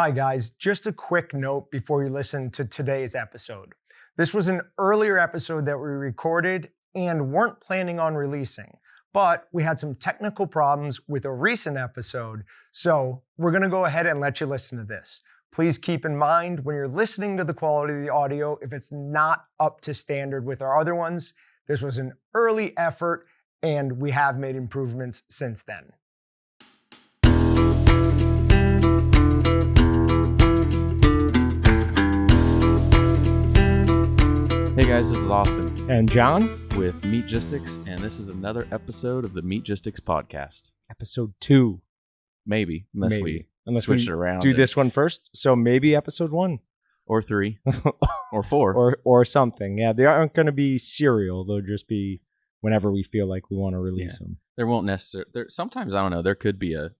Hi guys, just a quick note before you listen to today's episode. This was an earlier episode that we recorded and weren't planning on releasing, but we had some technical problems with a recent episode, so we're gonna go ahead and let you listen to this. Please keep in mind when you're listening to the quality of the audio, if it's not up to standard with our other ones, this was an early effort and we have made improvements since then. Hey guys, this is Austin And Jon? with Meatgistics, and this is another episode of the Meatgistics podcast. Episode 2. Maybe, unless we switch it around. Do this one first, so maybe episode 1. Or 3. Or 4. Or something. Yeah, they aren't going to be serial. They'll just be whenever we feel like we want to release them. There won't necessarily... Sometimes, I don't know, there could be a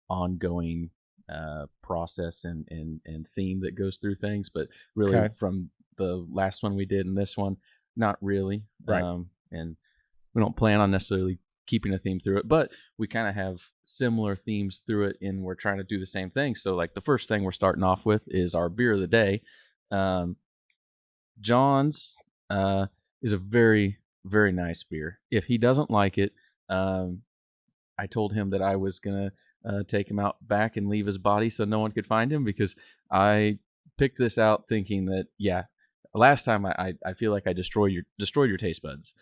ongoing process and theme that goes through things, but really from the last one we did and this one, not really. Right. And we don't plan on necessarily keeping a theme through it, but we kind of have similar themes through it, and we're trying to do the same thing. So like the first thing we're starting off with is our beer of the day. Jon's is a very, very nice beer. If he doesn't like it, I told him that I was going to take him out back and leave his body so no one could find him, because I picked this out thinking that, last time I feel like I destroyed your taste buds.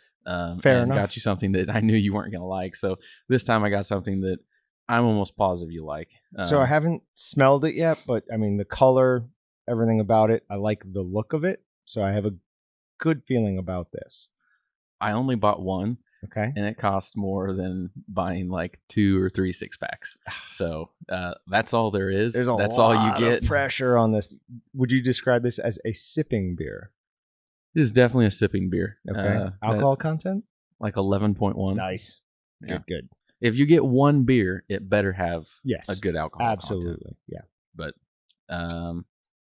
Fair enough. Got you something that I knew you weren't going to like. So this time I got something that I'm almost positive you like. So I haven't smelled it yet, but I mean the color, everything about it, I like the look of it. So I have a good feeling about this. I only bought one. Okay. And it cost more than buying like 2 or 3 6-packs. So that's all there is. That's all you get. Of pressure on this. Would you describe this as a sipping beer? It is definitely a sipping beer. Okay. Alcohol content? Like 11.1. Nice. Yeah. Good. If you get one beer, it better have a good alcohol Absolutely. content. Yeah. But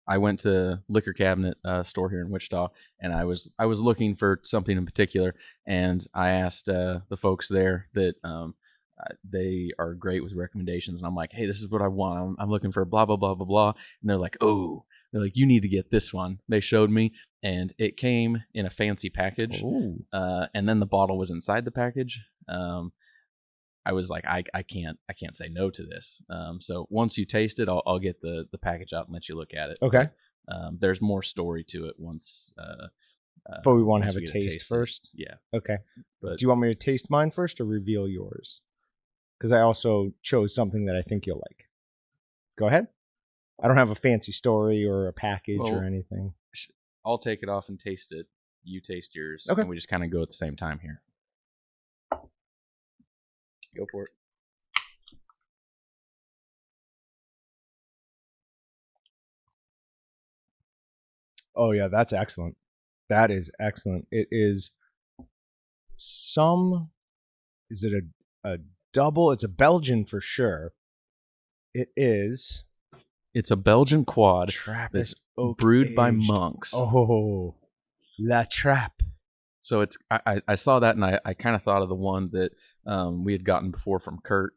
I went to liquor cabinet store here in Wichita, and I was looking for something in particular, and I asked the folks there that they are great with recommendations, and I'm like, hey, this is what I want. I'm looking for blah blah blah blah blah, and they're like, you need to get this one. They showed me, and it came in a fancy package, and then the bottle was inside the package. I was like, I can't say no to this. So once you taste it, I'll get the package out and let you look at it. Okay. There's more story to it once. But we want to have a taste first. Yeah. Okay. But do you want me to taste mine first or reveal yours? Because I also chose something that I think you'll like. Go ahead. I don't have a fancy story or a package or anything. I'll take it off and taste it. You taste yours. Okay. And we just kind of go at the same time here. Go for it. Oh, yeah, that's excellent. That is excellent. It is is it a double? It's a Belgian for sure. It is. It's a Belgian quad Trap that's brewed by monks. Oh, La Trappe. So it's I saw that, and I kind of thought of the one that we had gotten before from Kurt.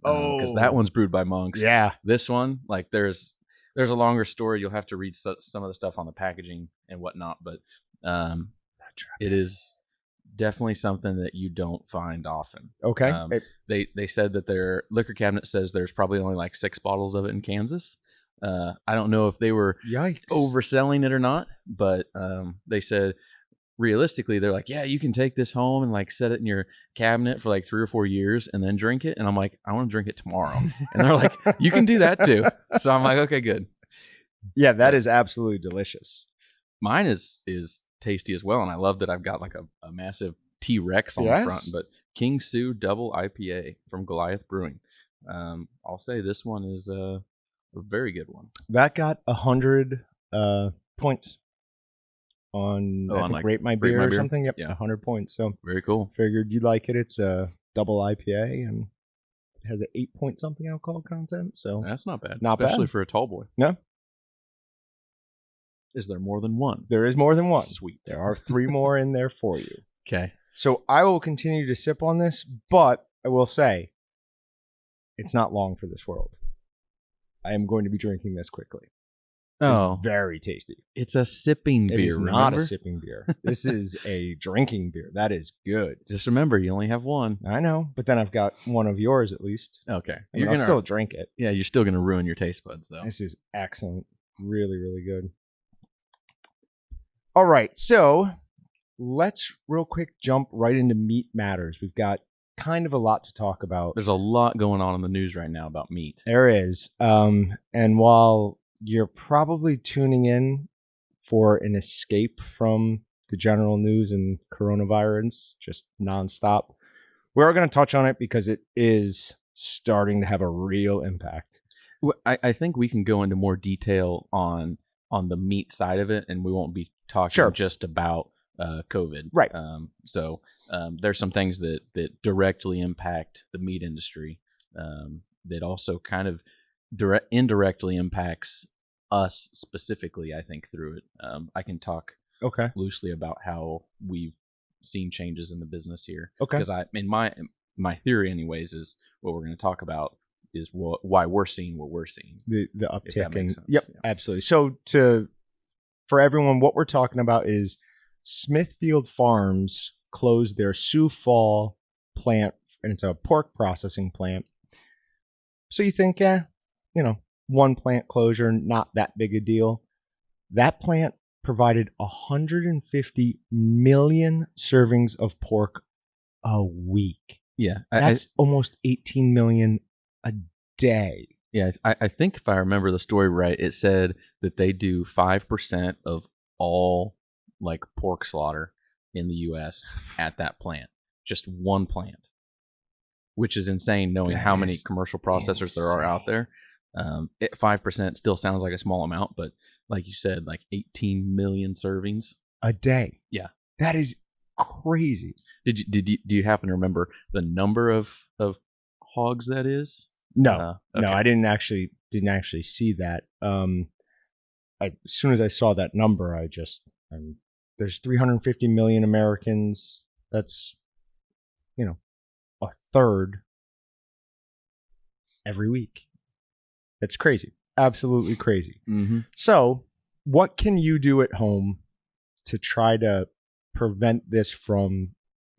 Because that one's brewed by monks. Yeah. This one, like there's a longer story. You'll have to read some of the stuff on the packaging and whatnot, but it is definitely something that you don't find often. Okay. They said that their liquor cabinet says there's probably only like 6 bottles of it in Kansas. I don't know if they were overselling it or not, but they said realistically, they're like, yeah, you can take this home and like set it in your cabinet for like 3 or 4 years and then drink it. And I'm like, I want to drink it tomorrow. And they're like, you can do that too. So I'm like, okay, good. Yeah, that is absolutely delicious. Mine is tasty as well. And I love that I've got like a massive T-Rex on the front, but King Sue Double IPA from Goliath Brewing. I'll say this one is a very good one. That got 100 points. On like Rate My Beer or something. Yep, 100 points. So very cool. Figured you'd like it. It's a double IPA and it has an 8 point something alcohol content. So that's not bad. Especially for a tall boy. No. Is there more than one? There is more than one. Sweet. There are 3 more in there for you. Okay. So I will continue to sip on this, but I will say it's not long for this world. I am going to be drinking this quickly. Oh, It's very tasty. it's a sipping beer. It is not remember? a sipping beer. This is a drinking beer. That is good. Just remember, you only have one. I know, but then I've got one of yours at least. Okay, I mean, I'll still drink it. Yeah, you're still gonna ruin your taste buds though. This is excellent. Really, really good. All right, so let's real quick jump right into meat matters. We've got kind of a lot to talk about. There's a lot going on in the news right now about meat. There is. And while you're probably tuning in for an escape from the general news and coronavirus, just nonstop, we're going to touch on it because it is starting to have a real impact. I think we can go into more detail on the meat side of it, and we won't be talking just about COVID. Right. So there's some things that directly impact the meat industry that also kind of indirectly impacts us specifically, I think, through it. I can talk loosely about how we've seen changes in the business here. Okay. Because my theory, anyways, is what we're going to talk about is why we're seeing what we're seeing. The uptick in sense. Yep, yeah. Absolutely. So for everyone, what we're talking about is Smithfield Farms closed their Sioux Fall plant, and it's a pork processing plant. So you think, one plant closure, not that big a deal. That plant provided 150 million servings of pork a week. Yeah. That's almost 18 million a day. Yeah. I think if I remember the story right, it said that they do 5% of all like pork slaughter in the U.S. at that plant. Just one plant. Which is insane knowing how many commercial processors there are out there. 5% still sounds like a small amount, but like you said, like 18 million servings a day. Yeah, that is crazy. Do you happen to remember the number of hogs that is? No, okay. No, I didn't actually see that. As soon as I saw that number, there's 350 million Americans. That's a third every week. It's crazy. Absolutely crazy. Mm-hmm. So what can you do at home to try to prevent this from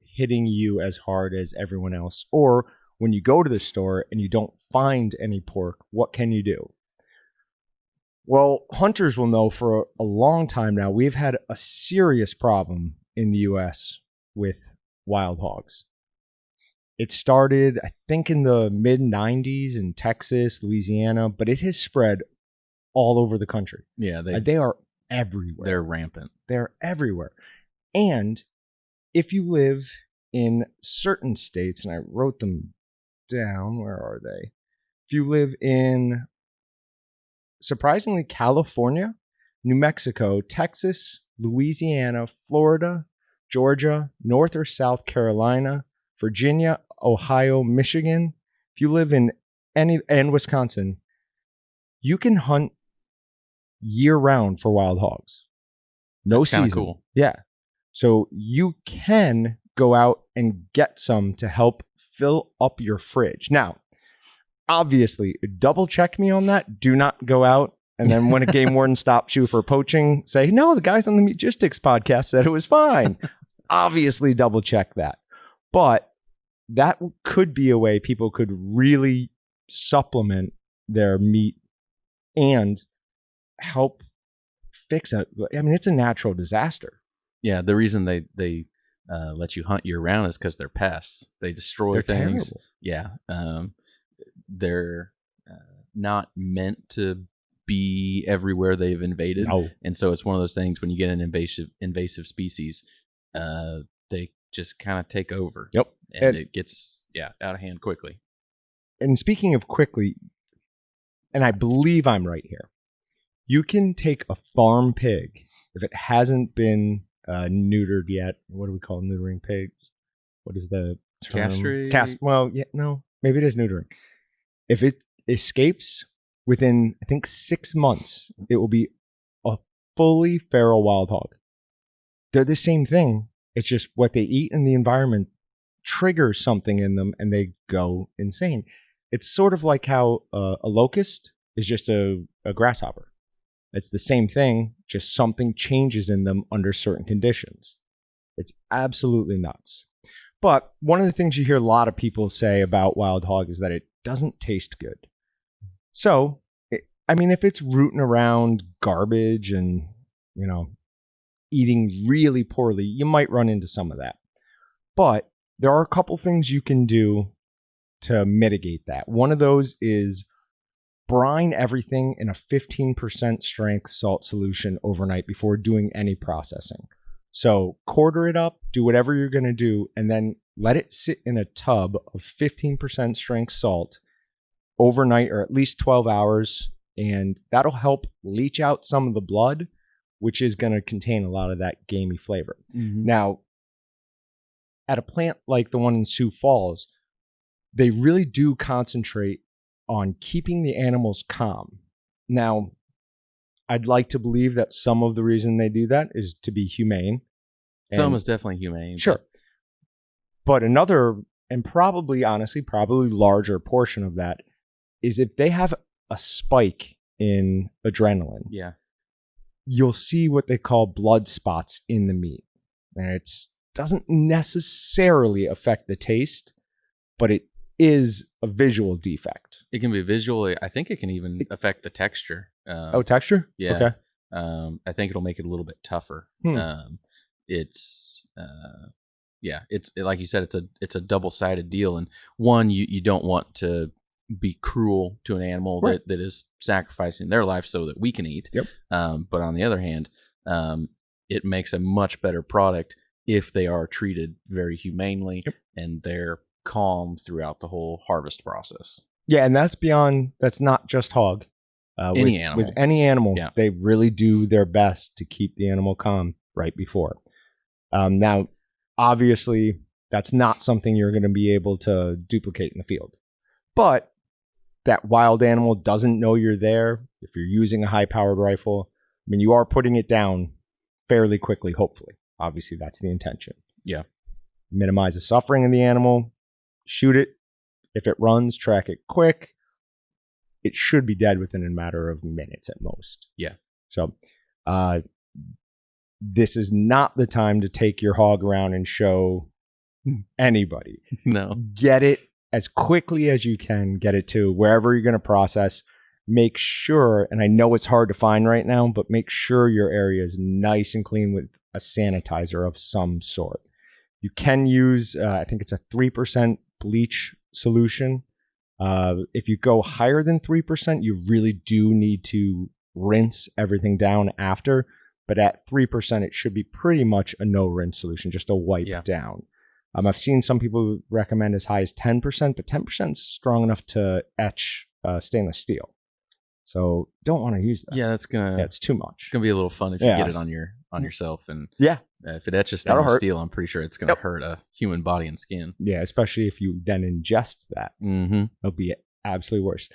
hitting you as hard as everyone else? Or when you go to the store and you don't find any pork, what can you do? Well, hunters will know for a long time now, we've had a serious problem in the U.S. with wild hogs. It started, I think, in the mid-90s in Texas, Louisiana, but it has spread all over the country. Yeah, they are everywhere. They're rampant. They're everywhere. And if you live in certain states, and I wrote them down, where are they? If you live in, surprisingly, California, New Mexico, Texas, Louisiana, Florida, Georgia, North or South Carolina, Virginia, Ohio, Michigan, if you live in and Wisconsin, you can hunt year-round for wild hogs. No season. That's cool. Yeah. So you can go out and get some to help fill up your fridge. Now, obviously, double check me on that. Do not go out and then when a game warden stops you for poaching, say, no, the guys on the Meatgistics podcast said it was fine. Obviously, double check that. But that could be a way people could really supplement their meat and help fix it. I mean, it's a natural disaster. Yeah, the reason they let you hunt year round is because they're pests. They destroy things. Terrible. Yeah, they're not meant to be everywhere they've invaded. No. And so it's one of those things when you get an invasive species, they just kind of take over. Yep. And it gets out of hand quickly. And speaking of quickly, and I believe I'm right here, you can take a farm pig, if it hasn't been neutered yet. What do we call neutering pigs? What is the term? Castrate? Well, yeah, no, maybe it is neutering. If it escapes within, I think, 6 months, it will be a fully feral wild hog. They're the same thing. It's just what they eat in the environment triggers something in them and they go insane. It's sort of like how a locust is just a grasshopper. It's the same thing, just something changes in them under certain conditions. It's absolutely nuts. But one of the things you hear a lot of people say about wild hog is that it doesn't taste good. So, if it's rooting around garbage and, eating really poorly, you might run into some of that. But there are a couple things you can do to mitigate that. One of those is brine everything in a 15% strength salt solution overnight before doing any processing. So quarter it up, do whatever you're going to do, and then let it sit in a tub of 15% strength salt overnight, or at least 12 hours. And that'll help leach out some of the blood, which is going to contain a lot of that gamey flavor. Mm-hmm. Now, at a plant like the one in Sioux Falls, they really do concentrate on keeping the animals calm. Now, I'd like to believe that some of the reason they do that is to be humane. Some is definitely humane. Sure. But another, and probably larger portion of that is if they have a spike in adrenaline. Yeah. You'll see what they call blood spots in the meat. And it doesn't necessarily affect the taste, but it is a visual defect. It can be visual. I think it can even affect the texture. Texture? Yeah. Okay. I think it'll make it a little bit tougher. It's like you said, it's a double-sided deal. And one, you don't want to be cruel to an animal right. that is sacrificing their life so that we can eat. Yep. But on the other hand, it makes a much better product if they are treated very humanely and they're calm throughout the whole harvest process. Yeah, and that's not just hog. Any animal. With any animal, yeah. They really do their best to keep the animal calm right before. Now, obviously, that's not something you're going to be able to duplicate in the field. But that wild animal doesn't know you're there. If you're using a high-powered rifle, you are putting it down fairly quickly, hopefully. Obviously, that's the intention. Yeah. Minimize the suffering of the animal. Shoot it. If it runs, track it quick. It should be dead within a matter of minutes at most. Yeah. So this is not the time to take your hog around and show anybody. No. Get it as quickly as you can. Get it to wherever you're going to process. Make sure, and I know it's hard to find right now, but make sure your area is nice and clean with a sanitizer of some sort. You can use, I think it's a 3% bleach solution. If you go higher than 3%, you really do need to rinse everything down after. But at 3%, it should be pretty much a no rinse solution, just a wipe down. I've seen some people recommend as high as 10%, but 10% is strong enough to etch stainless steel. So don't want to use that. Yeah, it's too much. It's gonna be a little fun if you get it on yourself, and if it etches stainless steel, I'm pretty sure it's gonna hurt a human body and skin. Yeah, especially if you then ingest that. Mm-hmm. It'll be absolutely worse.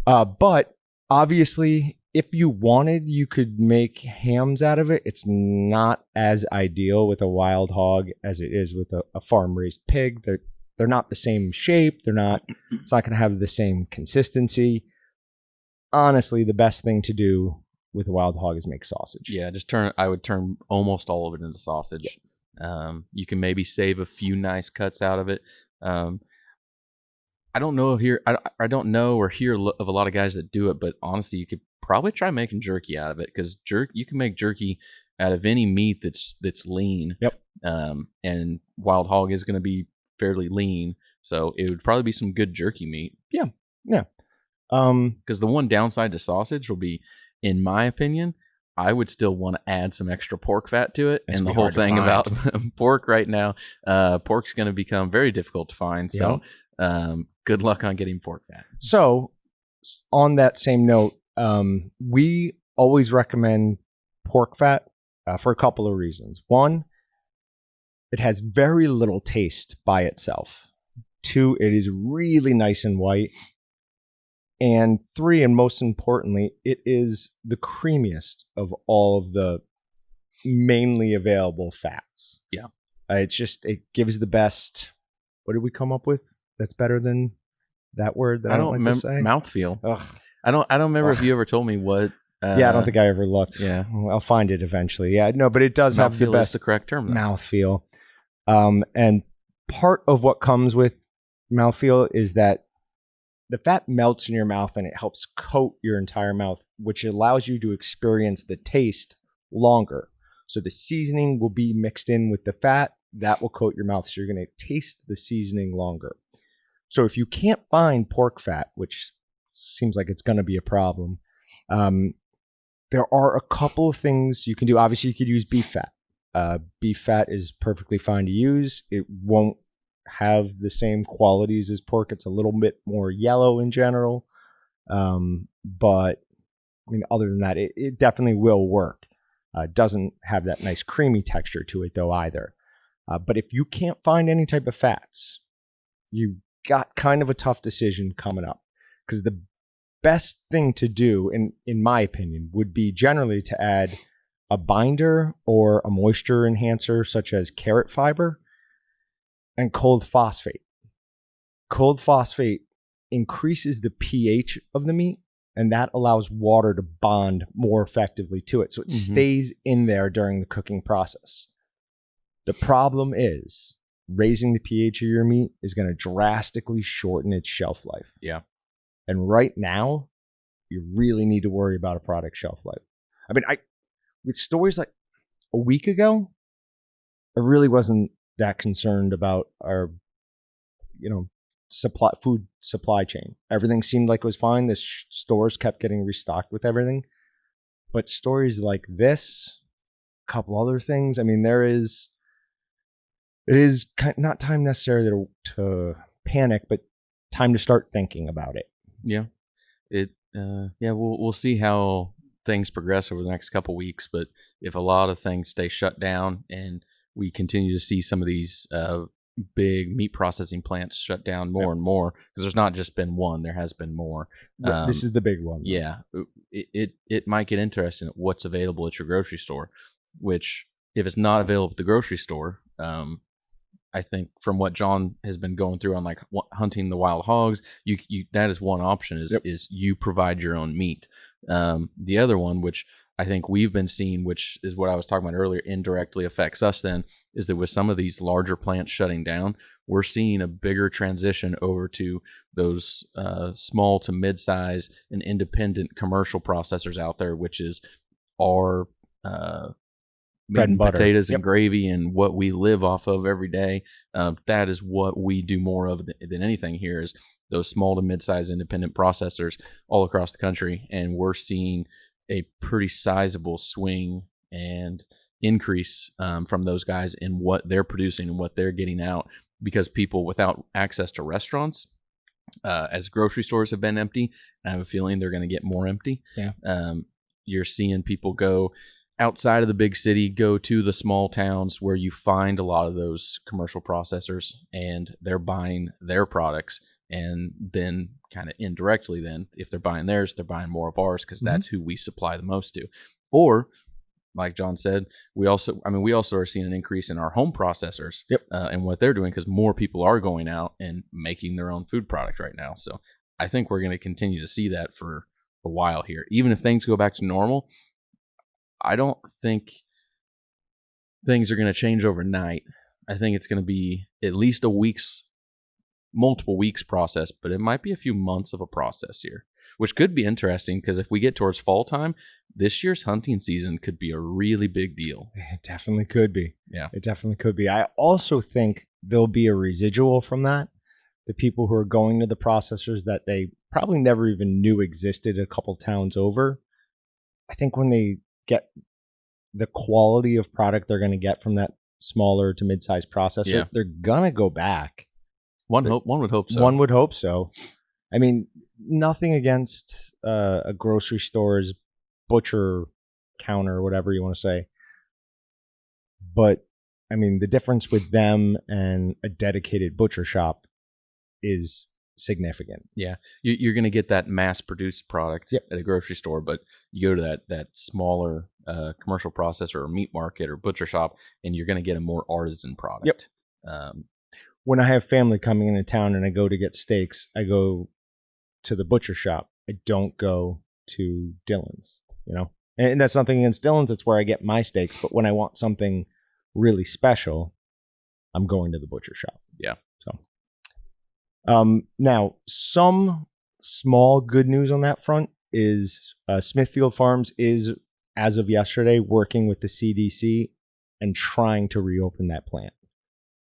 But obviously, if you wanted, you could make hams out of it. It's not as ideal with a wild hog as it is with a farm-raised pig. They're not the same shape. It's not going to have the same consistency. Honestly, the best thing to do with a wild hog is make sausage. Yeah, I would turn almost all of it into sausage. Yeah. You can maybe save a few nice cuts out of it. I don't know I don't know or hear of a lot of guys that do it, but honestly, you could probably try making jerky out of it, because you can make jerky out of any meat that's lean. Yep. And wild hog is going to be fairly lean, so it would probably be some good jerky meat. Yeah. Because the one downside to sausage will be, in my opinion, I would still want to add some extra pork fat to it. And the whole thing about pork right now, pork's going to become very difficult to find. So good luck on getting pork fat. So on that same note, we always recommend pork fat for a couple of reasons. One, it has very little taste by itself. Two, it is really nice and white. And three, and most importantly, it is the creamiest of all of the mainly available fats. Yeah. It gives the best. What did we come up with that's better than that word that I don't like to say? Mouthfeel. Ugh. I don't remember if you ever told me what. Yeah, I don't think I ever looked. Yeah. I'll find it eventually. Yeah, no, but it does have the Mouthfeel best is the correct term. Though. mouthfeel. And part of what comes with mouthfeel is that the fat melts in your mouth and it helps coat your entire mouth, which allows you to experience the taste longer. So the seasoning will be mixed in with the fat. That will coat your mouth. So you're going to taste the seasoning longer. So if you can't find pork fat, which seems like it's going to be a problem, there are a couple of things you can do. Obviously, you could use beef fat. Beef fat is perfectly fine to use. It won't have the same qualities as pork. It's a little bit more yellow in general. But I mean, other than that, it definitely will work. Doesn't have that nice creamy texture to it though either. But if you can't find any type of fats, you got kind of a tough decision coming up, because the best thing to do, in my opinion, would be generally to add a binder or a moisture enhancer such as carrot fiber and cold phosphate. Cold phosphate increases the pH of the meat, and that allows water to bond more effectively to it. So it stays in there during the cooking process. The problem is raising the pH of your meat is going to drastically shorten its shelf life. Yeah. And right now, you really need to worry about a product shelf life. I mean, with stories like a week ago, I really wasn't that concerned about our, food supply chain. Everything seemed like it was fine. The stores kept getting restocked with everything. But stories like this, a couple other things, I mean, it is not time necessarily to panic, but time to start thinking about it. Yeah. We'll see how things progress over the next couple weeks, but if a lot of things stay shut down and we continue to see some of these big meat processing plants shut down more and more, because there's not just been one, there has been more. This is the big one. Yeah, it might get interesting at what's available at your grocery store, which if it's not available at the grocery store, I think from what Jon has been going through on like hunting the wild hogs, you that is one option is you provide your own meat. The other one, which I think we've been seeing, which is what I was talking about earlier, indirectly affects us then, is that with some of these larger plants shutting down, we're seeing a bigger transition over to those small to mid-size and independent commercial processors out there, which is our bread and butter, potatoes and gravy and what we live off of every day. That is what we do more of than anything here, is those small to mid-size independent processors all across the country. And we're seeing a pretty sizable swing and increase from those guys in what they're producing and what they're getting out, because people without access to restaurants, as grocery stores have been empty, I have a feeling they're going to get more empty. Yeah. You're seeing people go outside of the big city, go to the small towns where you find a lot of those commercial processors, and they're buying their products. And then kind of indirectly, then if they're buying theirs, they're buying more of ours, because that's who we supply the most to. Or like Jon said, we also are seeing an increase in our home processors and what they're doing, because more people are going out and making their own food product right now. So I think we're going to continue to see that for a while here. Even if things go back to normal, I don't think things are going to change overnight. I think it's going to be at least multiple weeks process, but it might be a few months of a process here, which could be interesting, because if we get towards fall time, this year's hunting season could be a really big deal. It definitely could be. Yeah. It definitely could be. I also think there'll be a residual from that. The people who are going to the processors that they probably never even knew existed a couple towns over, I think when they get the quality of product they're going to get from that smaller to mid-sized processor, they're going to go back. One would hope so. One would hope so. I mean, nothing against a grocery store's butcher counter, whatever you want to say. But, I mean, the difference with them and a dedicated butcher shop is significant. Yeah. You're going to get that mass-produced product at a grocery store, but you go to that smaller commercial processor or meat market or butcher shop, and you're going to get a more artisan product. When I have family coming into town and I go to get steaks, I go to the butcher shop I don't go to Dillon's, and that's nothing against Dillon's. It's where I get my steaks. But when I want something really special, I'm going to the butcher shop. Yeah. So, now some small good news on that front is Smithfield Farms is, as of yesterday, working with the CDC and trying to reopen that plant.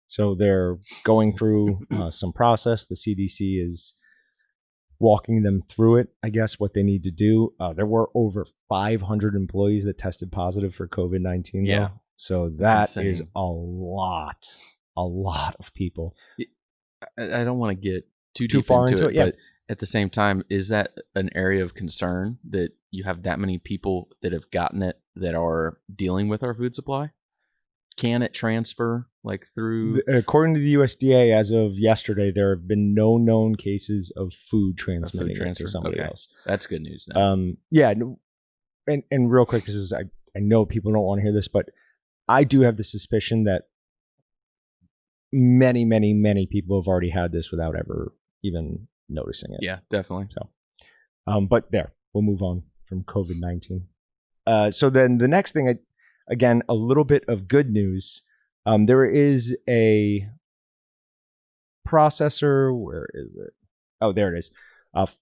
So they're going through some process. The CDC is walking them through it, I guess, what they need to do. There were over 500 employees that tested positive for COVID-19. Yeah. Though. So that is a lot of people. I don't want to get too Too deep far into into it, it, but at the same time, is that an area of concern that you have that many people that have gotten it that are dealing with our food supply? Can it transfer like through? According to the USDA, as of yesterday, there have been no known cases of food transmitting it to somebody else. That's good news then. Yeah, and real quick, this is I know people don't want to hear this, but I do have the suspicion that many people have already had this without ever even noticing it. Yeah, definitely. So, but we'll move on from COVID-19. So then the next thing, again, a little bit of good news. There is a processor. Where is it? Oh, there it is.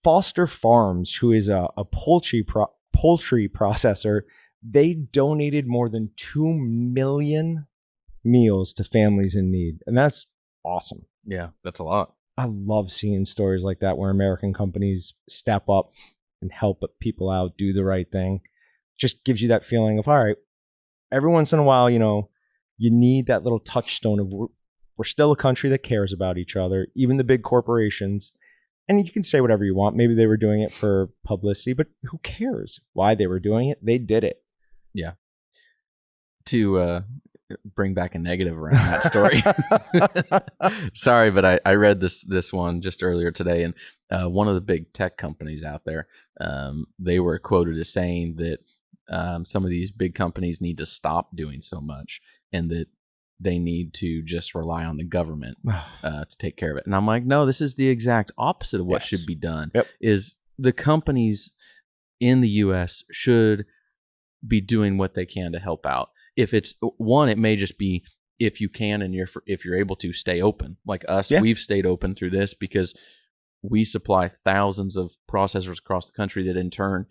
Foster Farms, who is a poultry processor, they donated more than 2 million meals to families in need. And that's awesome. Yeah, that's a lot. I love seeing stories like that where American companies step up and help people out, do the right thing. Just gives you that feeling of, all right, every once in a while, you need that little touchstone of we're still a country that cares about each other, even the big corporations. And you can say whatever you want. Maybe they were doing it for publicity, but who cares why they were doing it? They did it. Yeah. To bring back a negative around that story. Sorry, but I read this one just earlier today, and one of the big tech companies out there, they were quoted as saying that some of these big companies need to stop doing so much, and that they need to just rely on the government to take care of it. And I'm like, no, this is the exact opposite of what should be done. Yep. Is the companies in the U.S. should be doing what they can to help out. If it's one, it may just be if you can and if you're able to stay open. Like us, we've stayed open through this because we supply thousands of processors across the country that in turn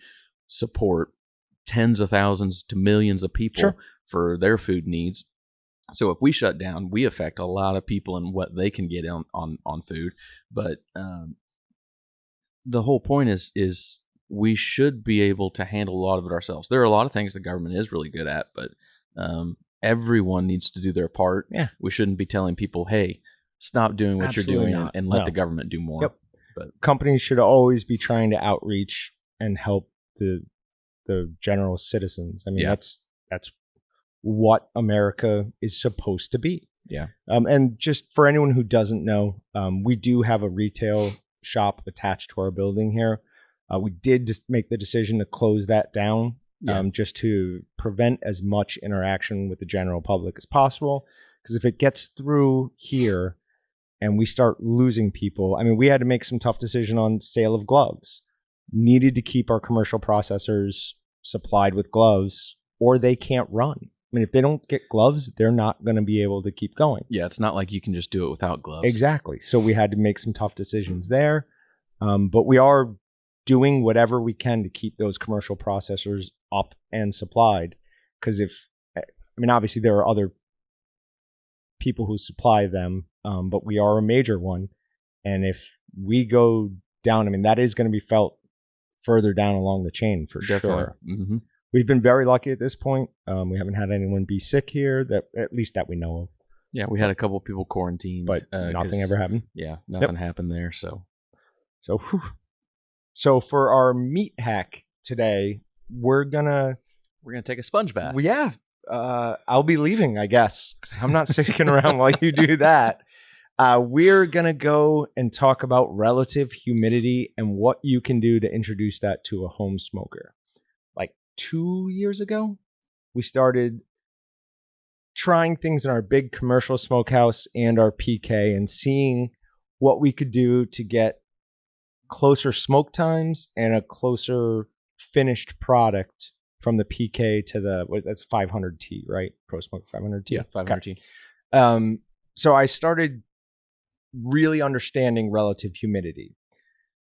support tens of thousands to millions of people for their food needs. So if we shut down, we affect a lot of people and what they can get on food. But the whole point is we should be able to handle a lot of it ourselves. There are a lot of things the government is really good at, but everyone needs to do their part. Yeah. We shouldn't be telling people, hey, stop doing what Absolutely you're doing and let the government do more. Yep. But companies should always be trying to outreach and help the general citizens. I mean, that's what America is supposed to be. Yeah. And just for anyone who doesn't know, we do have a retail shop attached to our building here. We did just make the decision to close that down, just to prevent as much interaction with the general public as possible. Because if it gets through here and we start losing people, I mean, we had to make some tough decision on sale of gloves. Needed to keep our commercial processors supplied with gloves or they can't run. I mean, if they don't get gloves, they're not going to be able to keep going. Yeah, it's not like you can just do it without gloves. Exactly. So we had to make some tough decisions there. But we are doing whatever we can to keep those commercial processors up and supplied. Because obviously there are other people who supply them, but we are a major one. And if we go down, I mean, that is going to be felt further down along the chain for sure. Mm-hmm. We've been very lucky at this point. We haven't had anyone be sick here, at least that we know of. Yeah, we had a couple of people quarantined, but nothing ever happened. Yeah, nothing happened there. So for our meat hack today, we're gonna take a sponge bath. Well, yeah, I'll be leaving, I guess. I'm not sticking around while you do that. We're gonna go and talk about relative humidity and what you can do to introduce that to a home smoker. 2 years ago, we started trying things in our big commercial smokehouse and our PK and seeing what we could do to get closer smoke times and a closer finished product from the PK to that's 500T, right? Pro Smoke 500T. Yeah, 500T. So I started really understanding relative humidity.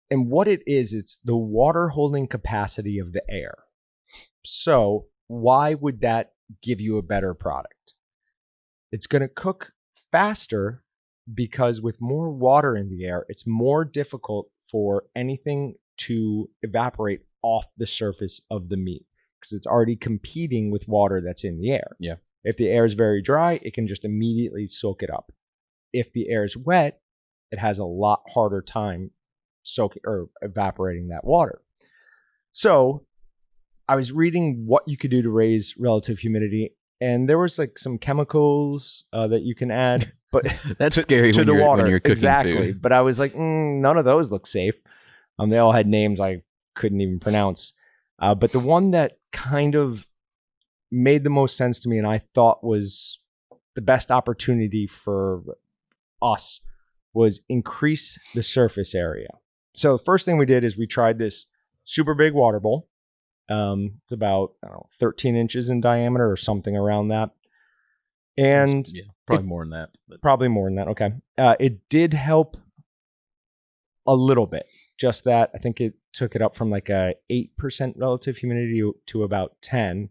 And what it is, it's the water holding capacity of the air. So why would that give you a better product? It's going to cook faster because with more water in the air, it's more difficult for anything to evaporate off the surface of the meat because it's already competing with water that's in the air. Yeah. If the air is very dry, it can just immediately soak it up. If the air is wet, it has a lot harder time soaking or evaporating that water. So I was reading what you could do to raise relative humidity, and there was like some chemicals that you can add, but That's scary to when the you're, water. when you're cooking exactly. food. But I was like, none of those look safe. They all had names I couldn't even pronounce. But the one that kind of made the most sense to me and I thought was the best opportunity for us was increase the surface area. So the first thing we did is we tried this super big water bowl. It's about 13 inches in diameter or something around that. And probably more than that. But. Probably more than that. Okay. It did help a little bit. Just that I think it took it up from like a 8% relative humidity to about 10,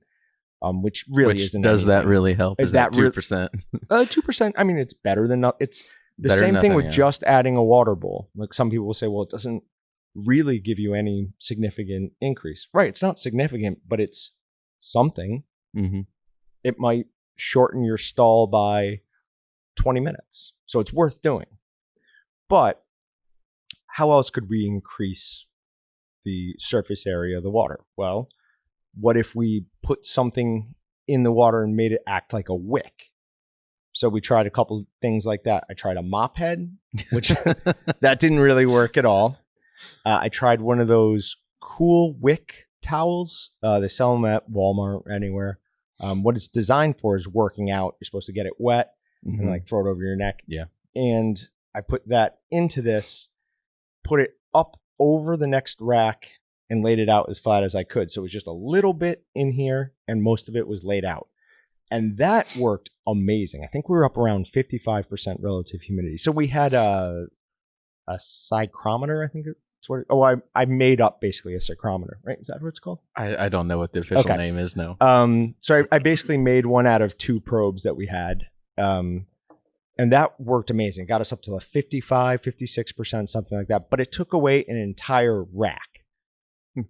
which really isn't. Does anything. that really help? Is that 2%? 2%. I mean, it's better than nothing. It's the Better same than thing nothing, with yeah. just adding a water bowl. Like some people will say, well, it doesn't really give you any significant increase. Right. It's not significant, but it's something. Mm-hmm. It might shorten your stall by 20 minutes. So it's worth doing. But how else could we increase the surface area of the water? Well, what if we put something in the water and made it act like a wick? So we tried a couple things like that. I tried a mop head, which that didn't really work at all. I tried one of those cool wick towels. They sell them at Walmart, anywhere. What it's designed for is working out. You're supposed to get it wet and like throw it over your neck. Yeah. And I put that into this, put it up over the next rack and laid it out as flat as I could. So it was just a little bit in here and most of it was laid out. And that worked amazing. I think we were up around 55% relative humidity. So we had a psychrometer, I think it's what I made up basically a psychrometer, right? Is that what it's called? I don't know what the official name is, no. So I basically made one out of 2 probes that we had. And that worked amazing. Got us up to 55, 56%, something like that. But it took away an entire rack.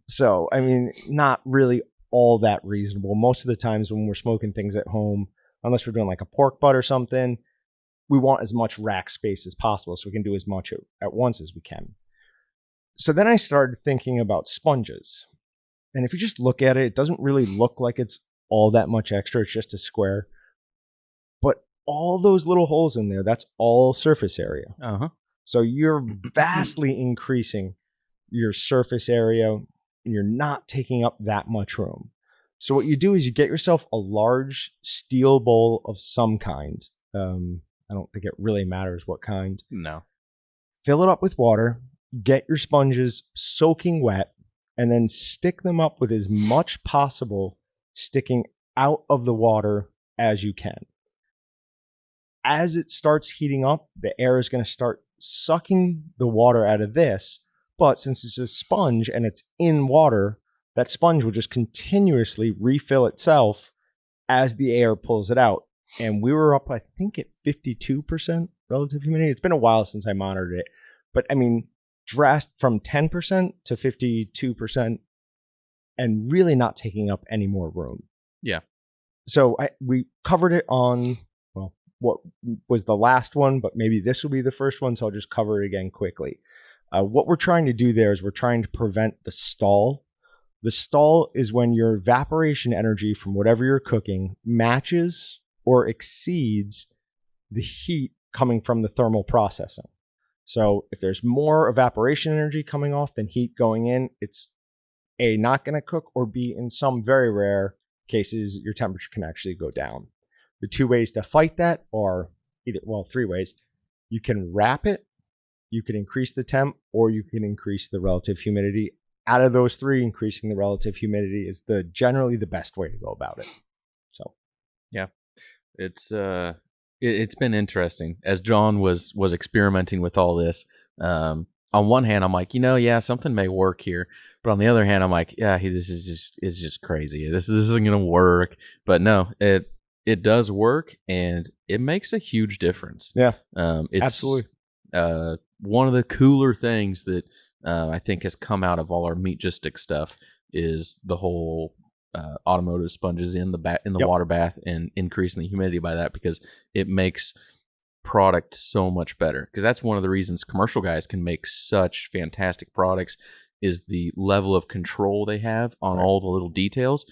So, I mean, not really all that reasonable. Most of the times when we're smoking things at home, unless we're doing like a pork butt or something, we want as much rack space as possible so we can do as much at once as we can. So then I started thinking about sponges. And if you just look at it, it doesn't really look like it's all that much extra. It's just a square. But all those little holes in there, that's all surface area. Uh-huh. So you're vastly increasing your surface area and you're not taking up that much room. So what you do is you get yourself a large steel bowl of some kind. I don't think it really matters what kind. No. Fill it up with water, get your sponges soaking wet, and then stick them up with as much possible sticking out of the water as you can. As it starts heating up, the air is going to start sucking the water out of this. But since it's a sponge and it's in water, that sponge will just continuously refill itself as the air pulls it out. And we were up, I think, at 52% relative humidity. It's been a while since I monitored it. But I mean, drastic from 10% to 52% and really not taking up any more room. Yeah. So we covered it on, well, what was the last one, but maybe this will be the first one. So I'll just cover it again quickly. What we're trying to do there is we're trying to prevent the stall. The stall is when your evaporation energy from whatever you're cooking matches or exceeds the heat coming from the thermal processing. So if there's more evaporation energy coming off than heat going in, it's A, not going to cook, or B, in some very rare cases, your temperature can actually go down. The 2 ways to fight that are 3 ways. You can wrap it you can increase the temp or you can increase the relative humidity. Out of those three, increasing the relative humidity is generally the best way to go about it. So, yeah, it's been interesting as Jon was experimenting with all this. On one hand, I'm like, yeah, something may work here, but on the other hand, I'm like, yeah, this is just crazy. This isn't gonna work. But no, it does work, and it makes a huge difference. Yeah, it's absolutely. One of the cooler things that I think has come out of all our Meatgistics stuff is the whole automotive sponges in the Yep. water bath and increasing the humidity by that, because it makes product so much better. Because that's one of the reasons commercial guys can make such fantastic products, is the level of control they have on all the little details,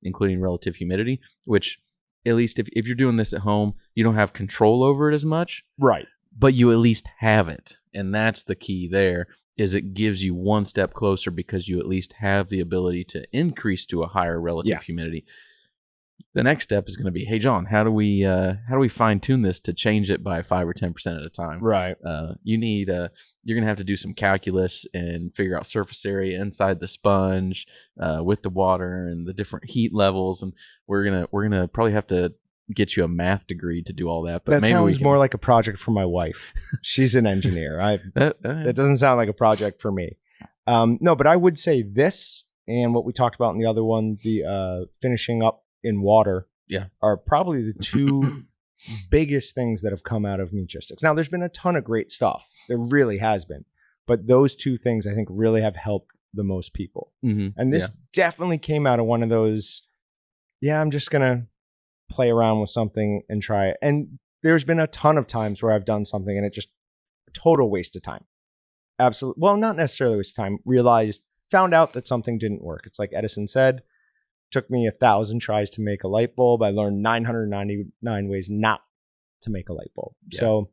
including relative humidity, which at least if you're doing this at home, you don't have control over it as much. Right. But you at least have it. And that's the key there, is it gives you one step closer because you at least have the ability to increase to a higher relative humidity. The next step is going to be, hey, Jon, how do we fine tune this to change it by 5 or 10% at a time? Right. You're going to have to do some calculus and figure out surface area inside the sponge with the water and the different heat levels. And we're gonna probably have to get you a math degree to do all that. But that maybe sounds more like a project for my wife. She's an engineer. That doesn't sound like a project for me. No, but I would say this and what we talked about in the other one, the finishing up in water, are probably the two biggest things that have come out of Meatgistics. Now, there's been a ton of great stuff. There really has been. But those two things, I think, really have helped the most people. Mm-hmm. And this definitely came out of one of those, I'm just going to play around with something and try it. And there's been a ton of times where I've done something and it just a total waste of time. Absolutely. Well, not necessarily waste of time. Found out that something didn't work. It's like Edison said, took me 1,000 tries to make a light bulb. I learned 999 ways not to make a light bulb. Yeah. So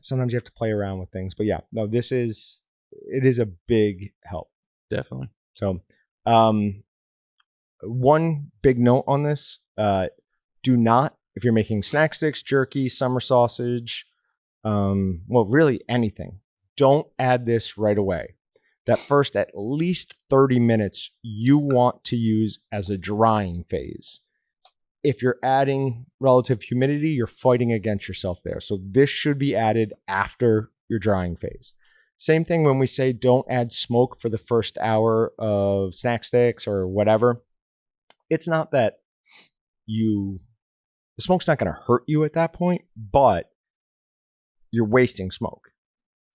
sometimes you have to play around with things. But it is a big help. Definitely. So one big note on this, do not, if you're making snack sticks, jerky, summer sausage, really anything, don't add this right away. That first at least 30 minutes you want to use as a drying phase. If you're adding relative humidity, you're fighting against yourself there. So this should be added after your drying phase. Same thing when we say don't add smoke for the first hour of snack sticks or whatever. It's not that the smoke's not going to hurt you at that point, but you're wasting smoke.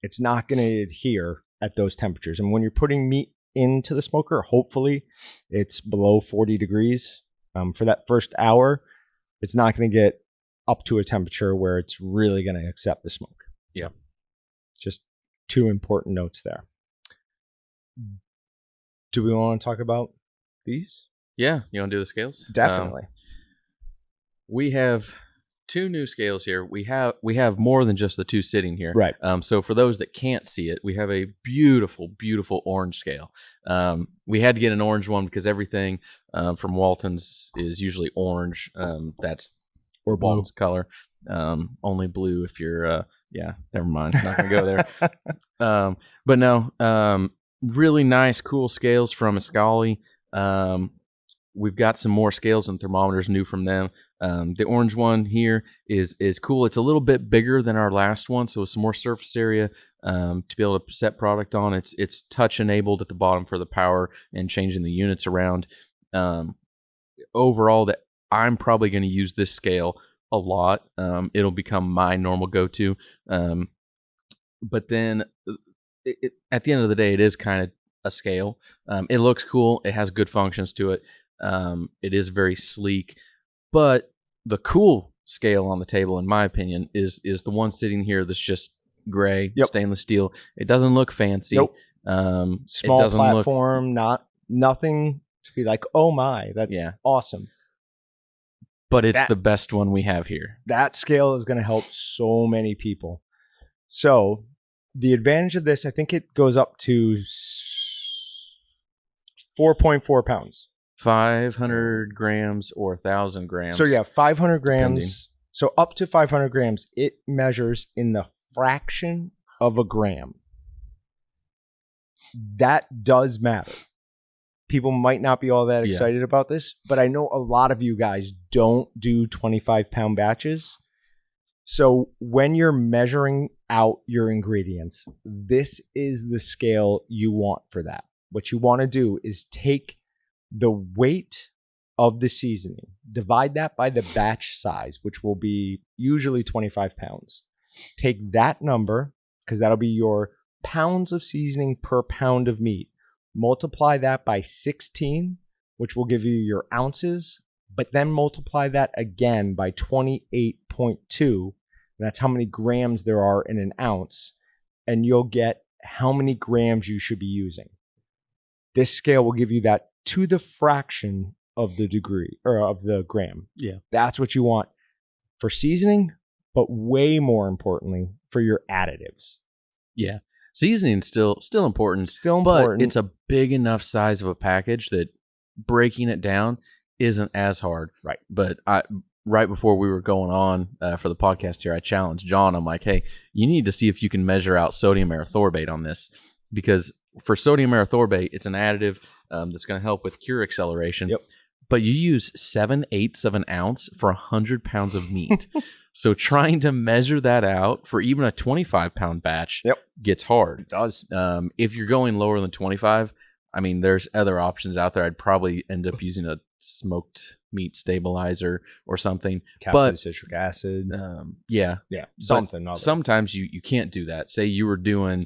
It's not going to adhere at those temperatures. And when you're putting meat into the smoker, hopefully it's below 40 degrees. For that first hour, it's not going to get up to a temperature where it's really going to accept the smoke. Yeah. Just two important notes there. Do we want to talk about these? Yeah. You want to do the scales? Definitely. We have two new scales here. We have more than just the two sitting here. Right. So for those that can't see it, we have a beautiful, beautiful orange scale. We had to get an orange one because everything from Walton's is usually orange. That's or blue. Walton's color. Only blue if you're never mind. Not gonna go there. But no, really nice, cool scales from Ascali. We've got some more scales and thermometers new from them. The orange one here is cool. It's a little bit bigger than our last one, so some more surface area to be able to set product on. It's touch enabled at the bottom for the power and changing the units around. Overall, that I'm probably going to use this scale a lot. It'll become my normal go-to. But then at the end of the day, it is kind of a scale. It looks cool. It has good functions to it. It is very sleek, but the cool scale on the table, in my opinion, is the one sitting here that's just gray, stainless steel. It doesn't look fancy. Nope. Small it platform, nothing to be like, oh my, that's awesome. But it's the best one we have here. That scale is going to help so many people. So the advantage of this, I think it goes up to 4.4 pounds. 500 grams or 1,000 grams. So 500 grams. Depending. So up to 500 grams, it measures in the fraction of a gram. That does matter. People might not be all that excited about this, but I know a lot of you guys don't do 25-pound batches. So when you're measuring out your ingredients, this is the scale you want for that. What you want to do is take the weight of the seasoning, divide that by the batch size, which will be usually 25 pounds. Take that number, because that'll be your pounds of seasoning per pound of meat. Multiply that by 16, which will give you your ounces, but then multiply that again by 28.2. That's how many grams there are in an ounce, and you'll get how many grams you should be using. This scale will give you that to the fraction of the degree or of the gram. Yeah. That's what you want for seasoning, but way more importantly for your additives. Yeah. Seasoning's still important. Still important. But it's a big enough size of a package that breaking it down isn't as hard. Right. But right before we were going on for the podcast here, I challenged John. I'm like, hey, you need to see if you can measure out sodium erythorbate on this, because for sodium erythorbate, it's an additive that's going to help with cure acceleration. Yep. But you use 7/8 of an ounce for 100 pounds of meat. So trying to measure that out for even a 25-pound batch gets hard. It does. If you're going lower than 25, I mean, there's other options out there. I'd probably end up using a smoked meat stabilizer or something. Capsular citric acid. Yeah. Something. Sometimes you can't do that. Say you were doing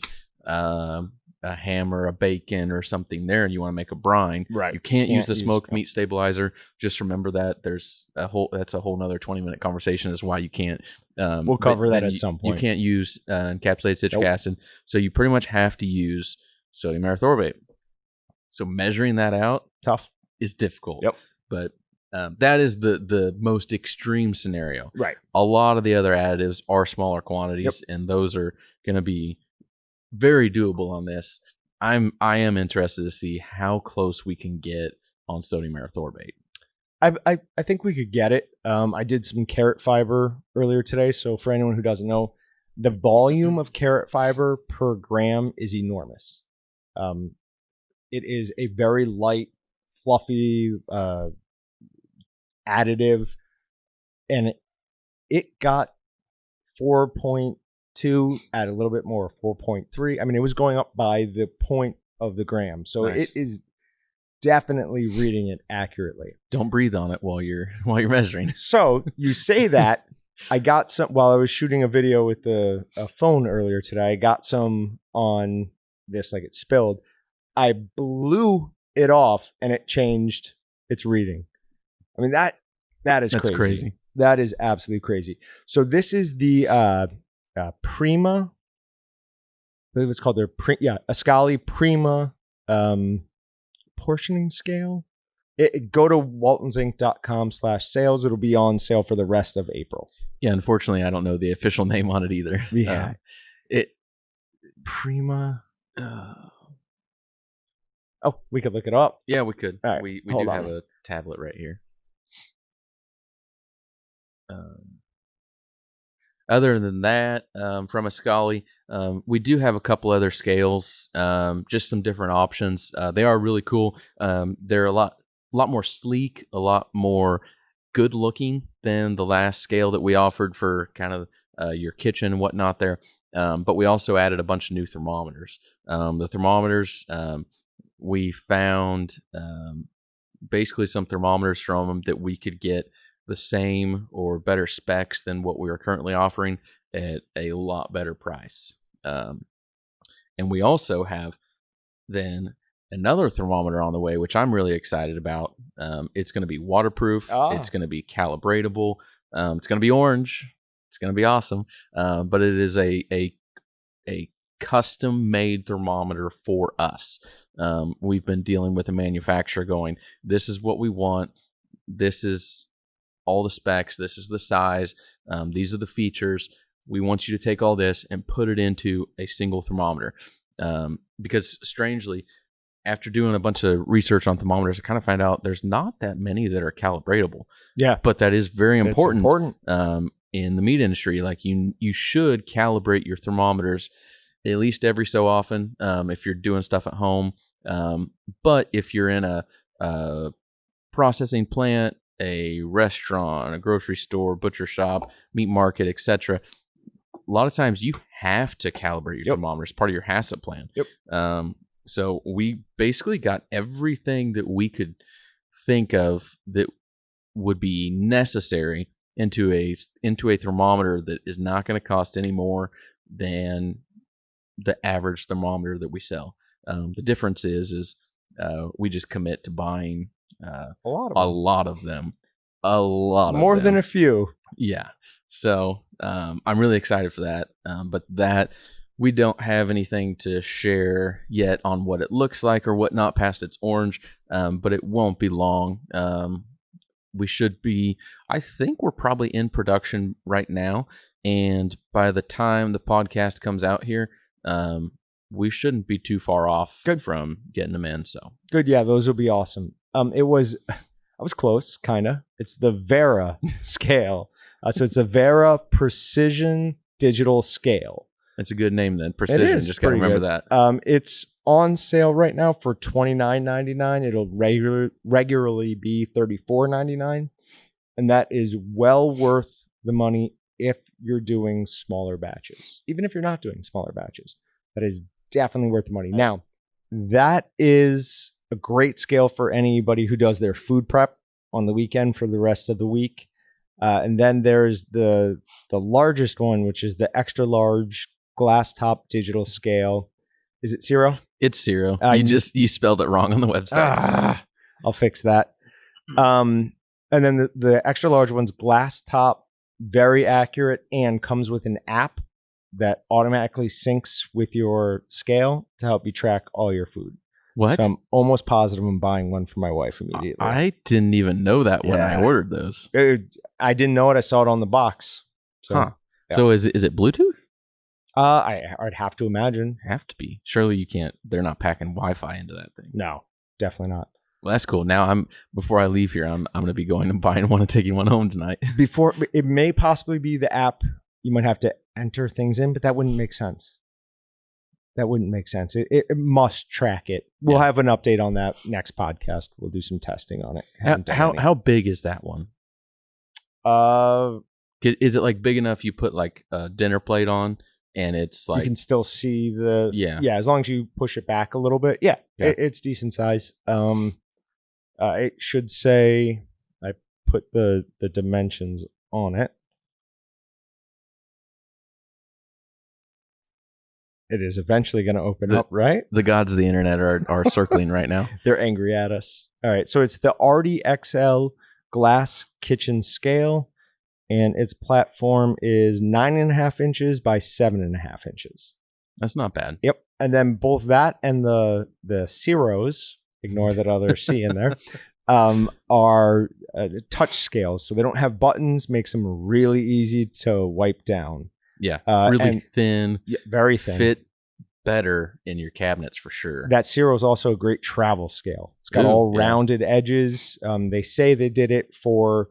a ham or a bacon or something there and you want to make a brine. Right. You can't use the smoked meat stabilizer. Just remember that that's a whole nother 20-minute conversation as why you can't. We'll cover that at some point. You can't use encapsulated citric acid. So you pretty much have to use sodium erythorbate. So measuring that out is difficult. Yep. But that is the most extreme scenario. Right. A lot of the other additives are smaller quantities, and those are going to be very doable on this. I am interested to see how close we can get on sodium erythorbate. I think we could get it. I did some carrot fiber earlier today, so for anyone who doesn't know, the volume of carrot fiber per gram is enormous. It is a very light, fluffy additive, and it got 4.2 at a little bit more, 4.3. I mean, it was going up by the point of the gram, so Nice. It is definitely reading it accurately. Don't breathe on it while you're measuring. So you say that. I got some while I was shooting a video with a phone earlier today. I got some on this, like it spilled. I blew it off and it changed its reading. I mean, that is crazy. That is absolutely crazy. So this is the Prima. I believe it's called their Ascali Prima portioning scale. Go to waltonsinc.com/sales. It'll be on sale for the rest of April. Yeah, unfortunately, I don't know the official name on it either. Yeah. Prima. Oh, we could look it up. Yeah, we could. All right, we hold do on. have a tablet right here. Other than that, from Ascali, we do have a couple other scales, just some different options. They are really cool. They're a lot more sleek, a lot more good looking than the last scale that we offered for kind of your kitchen and whatnot there. But we also added a bunch of new thermometers. The thermometers, we found basically some thermometers from them that we could get the same or better specs than what we are currently offering at a lot better price. And we also have then another thermometer on the way, which I'm really excited about. It's going to be waterproof. It's going to be calibratable. It's going to be orange. It's going to be awesome. But it is a custom-made thermometer for us. We've been dealing with a manufacturer going, this is what we want. This is all the specs. This is the size. These are the features. We want you to take all this and put it into a single thermometer. Because strangely, after doing a bunch of research on thermometers, I kind of found out there's not that many that are calibratable. Yeah. But that is very important. It's important. In the meat industry. Like you should calibrate your thermometers at least every so often if you're doing stuff at home. But if you're in a processing plant, a restaurant, a grocery store, butcher shop, meat market, etc., a lot of times you have to calibrate your thermometer as part of your HACCP plan. So we basically got everything that we could think of that would be necessary into a thermometer that is not going to cost any more than the average thermometer that we sell. The difference is we just commit to buying a lot of them. More than a few. Yeah. So I'm really excited for that. But that we don't have anything to share yet on what it looks like or whatnot past it's orange. But it won't be long. We should be, I think we're probably in production right now. And by the time the podcast comes out here, we shouldn't be too far off from getting them in. So good. Yeah, those will be awesome. I was close, kind of. It's the Vera scale. So it's a Vera Precision Digital Scale. It's a good name then. Precision. Just got to remember that. It's on sale right now for $29.99. It'll regularly be $34.99. And that is well worth the money if you're doing smaller batches. Even if you're not doing smaller batches, that is definitely worth the money. Now, that is a great scale for anybody who does their food prep on the weekend for the rest of the week. And then there's the largest one, which is the extra large glass top digital scale. Is it Zero? It's Zero. You spelled it wrong on the website. I'll fix that. And then the extra large one's glass top, very accurate, and comes with an app that automatically syncs with your scale to help you track all your food. What? So I'm almost positive I'm buying one for my wife immediately. I didn't even know that when I ordered those. I didn't know it. I saw it on the box. So, yeah. So is it Bluetooth? I'd have to imagine. Have to be. Surely you can't. They're not packing Wi-Fi into that thing. No, definitely not. Well, that's cool. Now before I leave here, I'm going to be going and buying one and taking one home tonight. Before it may possibly be the app. You might have to enter things in, but that wouldn't make sense. It must track it. We'll have an update on that next podcast. We'll do some testing on it. How big is that one? Is it like big enough you put like a dinner plate on and it's like you can still see the yeah as long as you push it back a little bit. It's decent size. It should say I put the dimensions on it. It is eventually going to open up, right? The gods of the internet are circling right now. They're angry at us. All right. So it's the Arty XL glass kitchen scale, and its platform is 9.5 inches by 7.5 inches. That's not bad. Yep. And then both that and the Zeros, ignore that other C in there, are touch scales. So they don't have buttons, makes them really easy to wipe down. Yeah, really thin. Yeah, very thin. Fit better in your cabinets for sure. That Zero is also a great travel scale. It's got all rounded edges. They say they did it for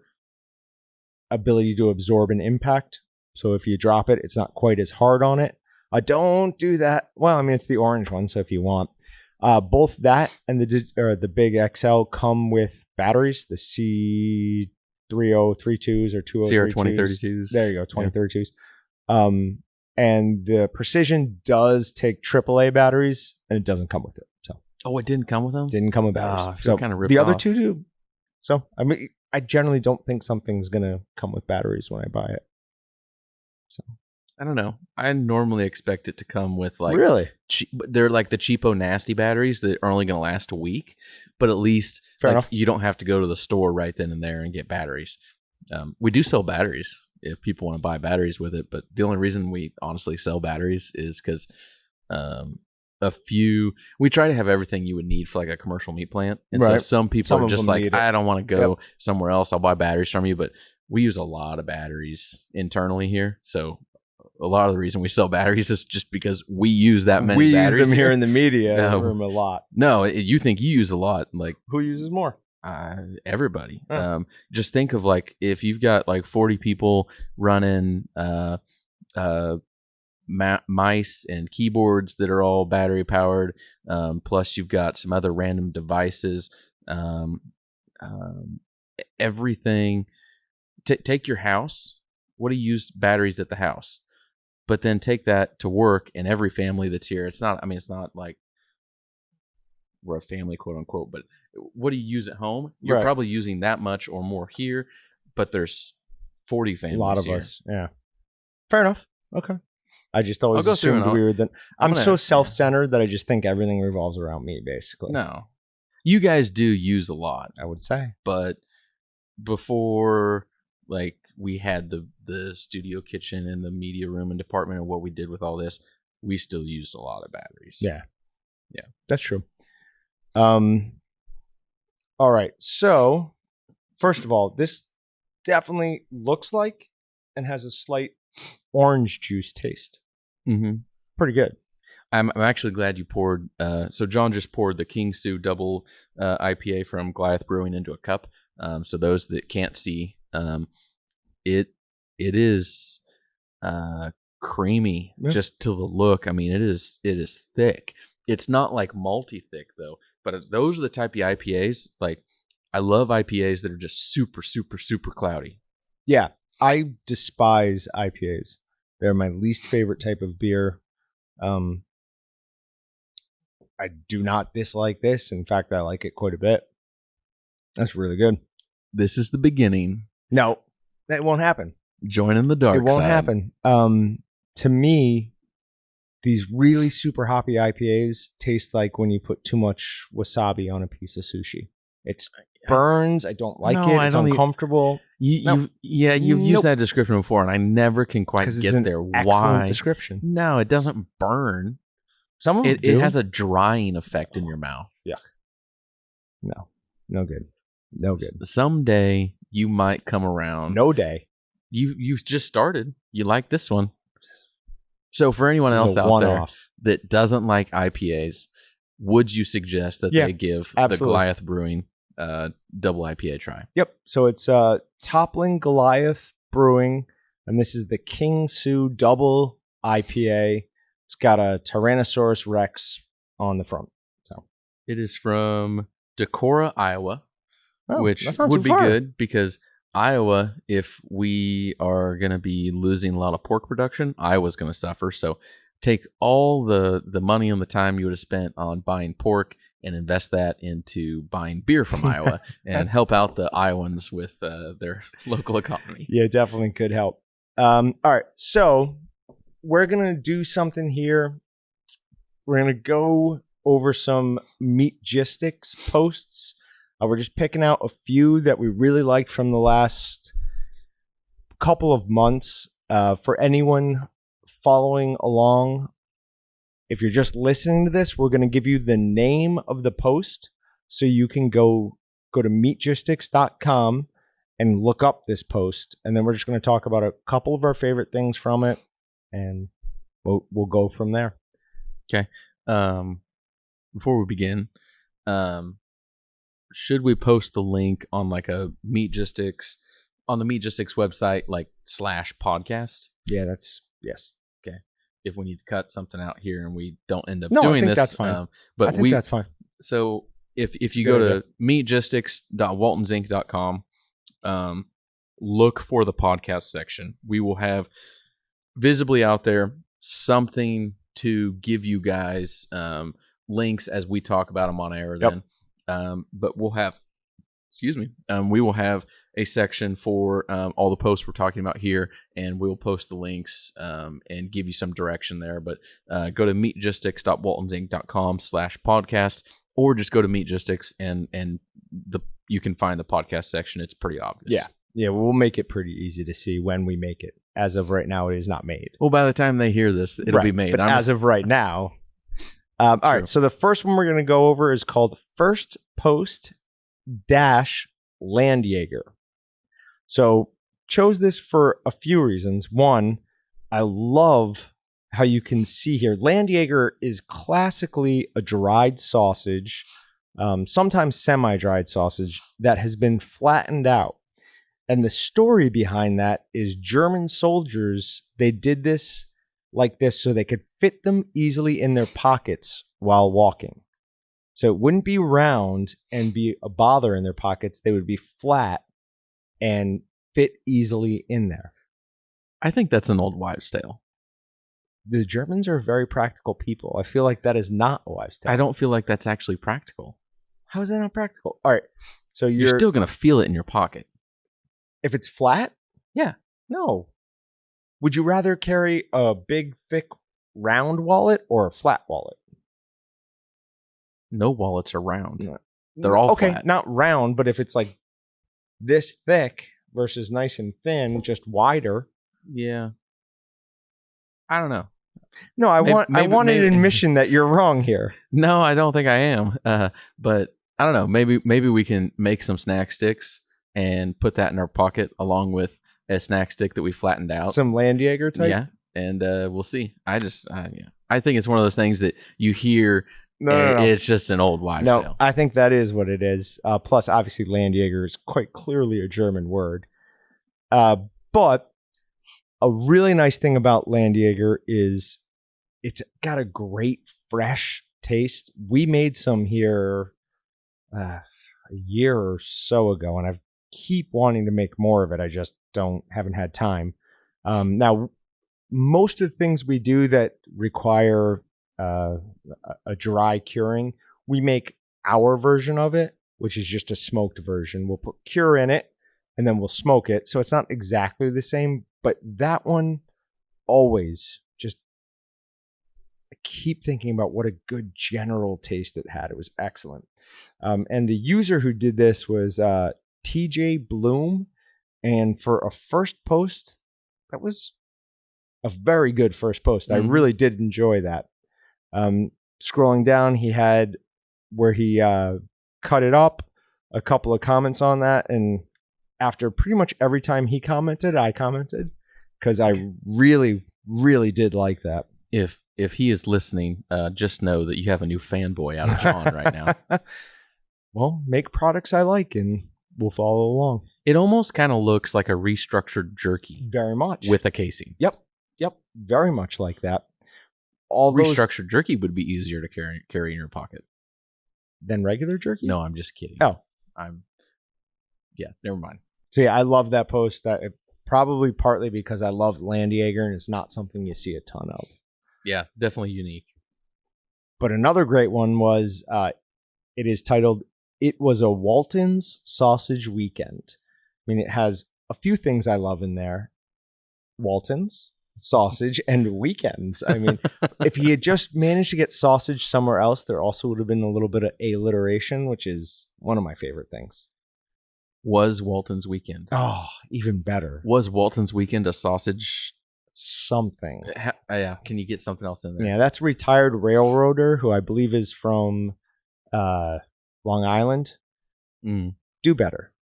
ability to absorb an impact. So if you drop it, it's not quite as hard on it. Don't do that. Well, I mean, it's the orange one, so if you want. Both that and the big XL come with batteries, the C3032s or 2032s. CR2032s. There you go, 2032s. And the Precision does take AAA batteries, and it doesn't come with it. So it didn't come with them? Didn't come with batteries. So kind of ripped the off. other two do. So I mean, I generally don't think something's gonna come with batteries when I buy it. So I don't know. I normally expect it to come with like really. They're like the cheapo nasty batteries that are only going to last a week, but at least you don't have to go to the store right then and there and get batteries. We do sell batteries if people want to buy batteries with it, but the only reason we honestly sell batteries is because we try to have everything you would need for like a commercial meat plant, and so some people are just like, I don't want to go somewhere else. I'll buy batteries from you, but we use a lot of batteries internally here, so a lot of the reason we sell batteries is just because we use that many batteries. We use them here in the media room a lot. No, you think you use a lot. Like, who uses more? Everybody. Just think of like if you've got like 40 people running mice and keyboards that are all battery powered. Plus, you've got some other random devices. Everything. Take your house. What do you use batteries at the house? But then take that to work, and every family that's here. It's not. I mean, it's not like we're a family, quote unquote. But what do you use at home? You're probably using that much or more here. But there's 40 families. A lot of here. us. Yeah. Fair enough. Okay. I just always assumed we were that. I'm so self-centered that I just think everything revolves around me, basically. No, you guys do use a lot, I would say. but before, like, we had the studio kitchen and the media room and department and what we did with all this, we still used a lot of batteries. Yeah, yeah, that's true. All right. So, first of all, this definitely looks like and has a slight orange juice taste. Mm-hmm. Pretty good. I'm actually glad you poured. So John just poured the King Sue double IPA from Goliath Brewing into a cup. So those that can't see, it is creamy just to the look. I mean, it is thick. It's not like malty thick though. But those are the type of IPAs. Like, I love IPAs that are just super, super, super cloudy. Yeah, I despise IPAs. They're my least favorite type of beer. I do not dislike this. In fact, I like it quite a bit. That's really good. This is the beginning. No, that won't happen. Join in the dark side. It won't happen. To me, these really super hoppy IPAs taste like when you put too much wasabi on a piece of sushi. It burns. I don't like it. It's uncomfortable. You've used that description before, and I never can quite get there. Why? Description. No, it doesn't burn. Some of them do. It has a drying effect in your mouth. Yuck. No good. No good. Someday you might come around. No day. You just started. You like this one. So for anyone else out there that doesn't like IPAs, would you suggest that they give the Goliath Brewing double IPA try? Yep. So it's Toppling Goliath Brewing, and this is the King Sue double IPA. It's got a Tyrannosaurus Rex on the front. So it is from Decorah, Iowa, which would be good because Iowa, if we are going to be losing a lot of pork production, Iowa's going to suffer. So take all the money and the time you would have spent on buying pork and invest that into buying beer from Iowa and help out the Iowans with their local economy. Yeah, definitely could help. All right, so we're going to do something here. We're going to go over some Meatgistics posts. We're just picking out a few that we really liked from the last couple of months. For anyone following along, if you're just listening to this, we're going to give you the name of the post so you can go to meatgistics.com and look up this post. And then we're just going to talk about a couple of our favorite things from it, and we'll go from there. Okay. Before we begin, should we post the link on like a Meatgistics on the Meatgistics website, like /podcast? Yeah, yes. Okay. If we need to cut something out here and we don't end up doing this, that's fine. But I think that's fine. So if you go to meatgistics.waltonsinc.com, look for the podcast section. We will have visibly out there something to give you guys links as we talk about them on air. Then, but we'll have, we will have a section for all the posts we're talking about here, and we'll post the links and give you some direction there. But go to meatgistics.waltonsinc.com/podcast, or just go to Meatgistics and you can find the podcast section. It's pretty obvious. Yeah, we'll make it pretty easy to see when we make it. As of right now, it is not made. Well, by the time they hear this, it'll be made. But as of right now. All right, so the first one we're going to go over is called First Post Landjaeger. So chose this for a few reasons. One, I love how you can see here. Landjaeger is classically a dried sausage, sometimes semi-dried sausage that has been flattened out. And the story behind that is German soldiers, they did this like this so they could fit them easily in their pockets while walking. So it wouldn't be round and be a bother in their pockets. They would be flat and fit easily in there. I think that's an old wives' tale. The Germans are very practical people. I feel like that is not a wives' tale. I don't feel like that's actually practical. How is that not practical? All right. So You're still going to feel it in your pocket. if it's flat? Yeah. No. Would you rather carry a big, thick, round wallet or a flat wallet? No wallets are round. No. They're all okay, flat. not round, but if it's like this thick versus nice and thin, just wider. Yeah. I don't know. No, I want an admission that you're wrong here. No, I don't think I am. But I don't know. Maybe we can make some snack sticks and put that in our pocket along with a snack stick that we flattened out. Some Landjaeger type? Yeah. And we'll see. I think it's one of those things that you hear. No. It's just an old wives' No, tale. I think that is what it is. Plus, obviously, Landjaeger is quite clearly a German word. But a really nice thing about Landjaeger is it's got a great fresh taste. We made some here a year or so ago, and I keep wanting to make more of it. I just haven't had time. Now, most of the things we do that require a dry curing, we make our version of it, which is just a smoked version. We'll put cure in it and then we'll smoke it. So it's not exactly the same, but that one always just, I keep thinking about what a good general taste it had. It was excellent. And the user who did this was TJ Bloom. And for a first post, that was a very good first post. I really did enjoy that. Scrolling down, he had where he cut it up, a couple of comments on that, and after pretty much every time he commented, I commented because I really, really did like that. If he is listening, just know that you have a new fanboy out of Jon right now. Well, make products I like and we'll follow along. It almost kind of looks like a restructured jerky. Very much. With a casing. Yep. Very much like that. All those restructured jerky would be easier to carry in your pocket than regular jerky. No, I'm just kidding. Oh, never mind. So yeah, I love that post. That probably partly because I love Landjaeger and it's not something you see a ton of. Yeah, definitely unique. But another great one was it is titled "It Was a Walton's Sausage Weekend." I mean, it has a few things I love in there: Walton's, sausage, and weekends. I mean, if he had just managed to get sausage somewhere else, there also would have been a little bit of alliteration, which is one of my favorite things. Was Walton's Weekend? Oh, even better. Was Walton's Weekend a sausage? Something. Yeah. Can you get something else in there? Yeah, that's a retired railroader who I believe is from Long Island. Do better.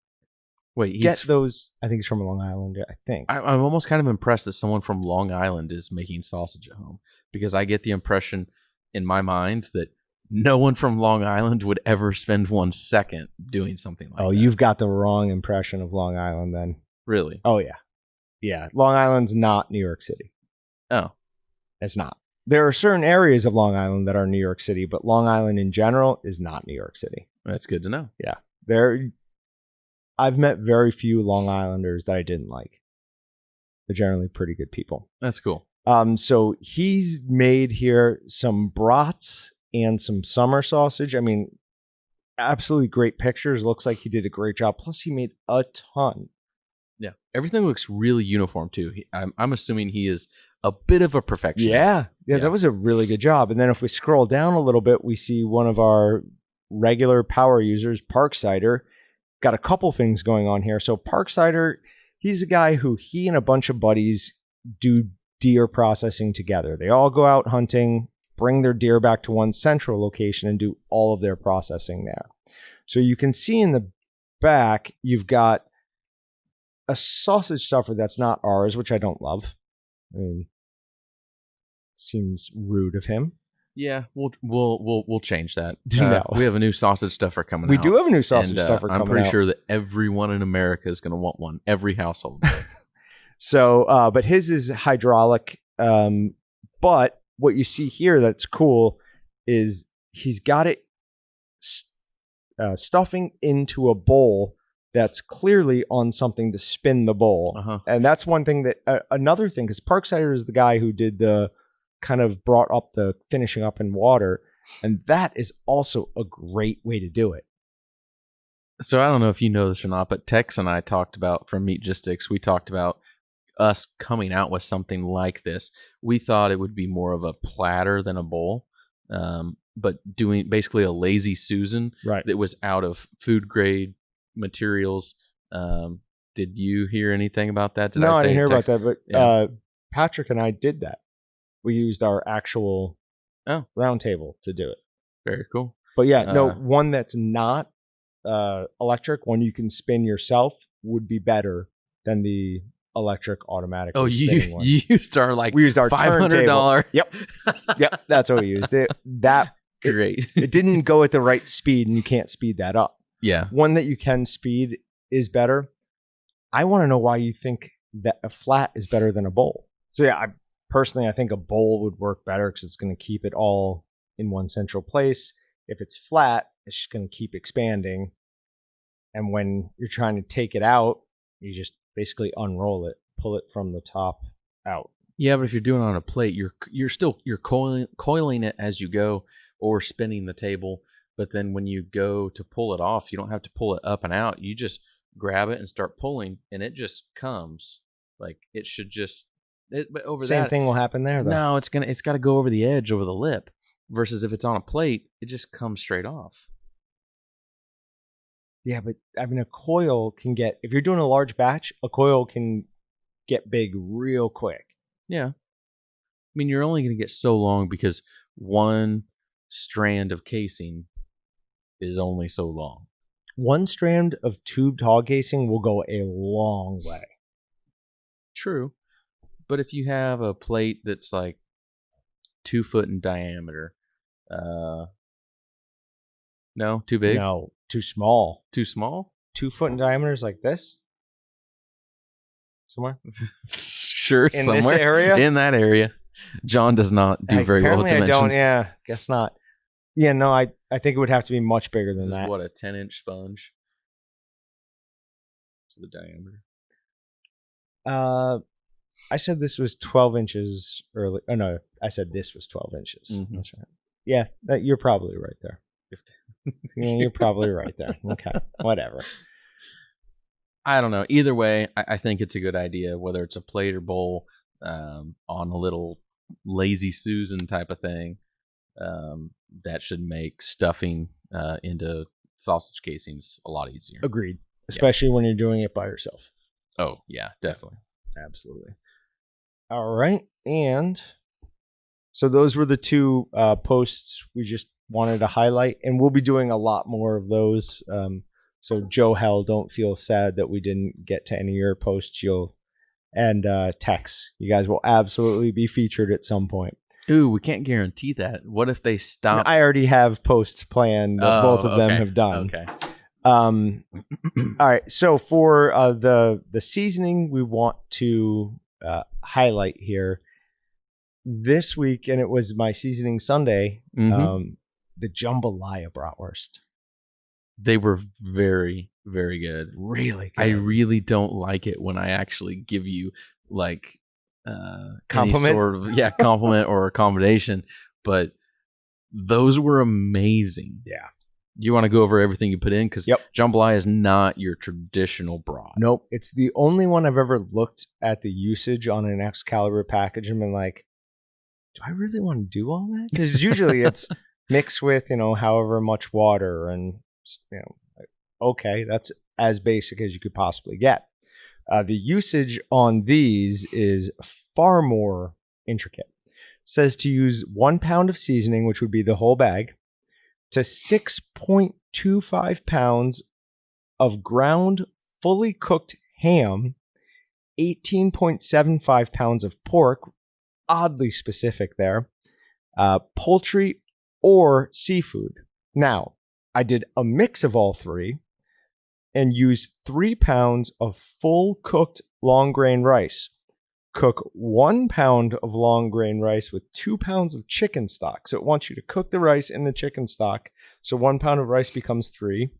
Wait, get those. I think he's from Long Island. I think. I'm almost kind of impressed that someone from Long Island is making sausage at home, because I get the impression in my mind that no one from Long Island would ever spend 1 second doing something like that. Oh, you've got the wrong impression of Long Island then. Really? Oh, yeah. Yeah. Long Island's not New York City. Oh. It's not. There are certain areas of Long Island that are New York City, but Long Island in general is not New York City. That's good to know. Yeah. I've met very few Long Islanders that I didn't like. They're generally pretty good people. That's cool. So he's made here some brats and some summer sausage. I mean, absolutely great pictures. Looks like he did a great job. Plus, he made a ton. Yeah. Everything looks really uniform, too. I'm assuming he is a bit of a perfectionist. Yeah, that was a really good job. And then if we scroll down a little bit, we see one of our regular power users, Parksider, got a couple things going on here. So Parksider, he's a guy who he and a bunch of buddies do deer processing together. They all go out hunting, bring their deer back to one central location and do all of their processing there. So you can see in the back, you've got a sausage stuffer that's not ours, which I don't love. I mean, seems rude of him. Yeah, we'll change that. No. We have a new sausage stuffer coming out. We do have a new sausage stuffer coming out. I'm pretty sure that everyone in America is going to want one. Every household. So, but his is hydraulic. But what you see here that's cool is he's got it stuffing into a bowl that's clearly on something to spin the bowl. Uh-huh. And that's one thing that, another thing, because Parksider is the guy who did the kind of brought up the finishing up in water. And that is also a great way to do it. So I don't know if you know this or not, but Tex and I talked about, from Meatgistics, we talked about us coming out with something like this. We thought it would be more of a platter than a bowl, but doing basically a lazy Susan that was out of food grade materials. Did you hear anything about that? I didn't hear about that, but Patrick and I did that. We used our actual round table to do it. Very cool. But one that's not electric, one you can spin yourself, would be better than the electric automatic. You used our we used our $500. Yep, that's what we used. Great. It didn't go at the right speed, and you can't speed that up. Yeah, one that you can speed is better. I want to know why you think that a flat is better than a bowl. So I think a bowl would work better because it's going to keep it all in one central place. If it's flat, it's just going to keep expanding. And when you're trying to take it out, you just basically unroll it, pull it from the top out. Yeah, but if you're doing it on a plate, you're coiling it as you go or spinning the table. But then when you go to pull it off, you don't have to pull it up and out. You just grab it and start pulling, and it just comes. Like it should just. But over Same thing will happen there, though. No, it's got to go over the edge, over the lip. Versus if it's on a plate, it just comes straight off. Yeah, but I mean, a coil can get, if you're doing a large batch, a coil can get big real quick. Yeah. I mean, you're only going to get so long because one strand of casing is only so long. One strand of tubed hog casing will go a long way. True. But if you have a plate that's like 2 foot in diameter, no, too big? No, too small. Too small? 2 foot in diameter is like this? Somewhere? Sure, in somewhere. This area? In that area. John does not do very well with dimensions. Guess not. Yeah, no, I think it would have to be much bigger than This that. Is what, a 10-inch sponge? To the diameter. I said this was 12 inches early. Oh, no, I said this was 12 inches. Mm-hmm. That's right. Yeah, you're probably right there. Yeah, you're probably right there. Okay, whatever. I don't know. Either way, I think it's a good idea, whether it's a plate or bowl, on a little lazy Susan type of thing. That should make stuffing into sausage casings a lot easier. Agreed. Especially when you're doing it by yourself. Oh, yeah, definitely. Absolutely. All right. And so those were the two posts we just wanted to highlight. And we'll be doing a lot more of those. So Joe Hell, don't feel sad that we didn't get to any of your posts. And Tex, you guys will absolutely be featured at some point. Ooh, we can't guarantee that. What if they stop? I already have posts planned that both of them have done. Okay. All right. So for the seasoning we want to highlight here this week, and it was my seasoning Sunday, the jambalaya bratwurst. They were very, very good. Really good. I really don't like it when I actually give you like compliment? any sort of compliment or accommodation, but those were amazing. Yeah. You want to go over everything you put in? Because jambalaya is not your traditional broth. Nope. It's the only one I've ever looked at the usage on an Excalibur package and been like, do I really want to do all that? Because usually it's mixed with, however much water and, okay, that's as basic as you could possibly get. The usage on these is far more intricate. It says to use 1 pound of seasoning, which would be the whole bag, to 6.25 pounds of ground fully cooked ham, 18.75 pounds of pork, oddly specific there, poultry or seafood. Now, I did a mix of all three and used 3 pounds of full cooked long grain rice, cook 1 pound of long grain rice with 2 pounds of chicken stock. So it wants you to cook the rice in the chicken stock. So 1 pound of rice becomes 3.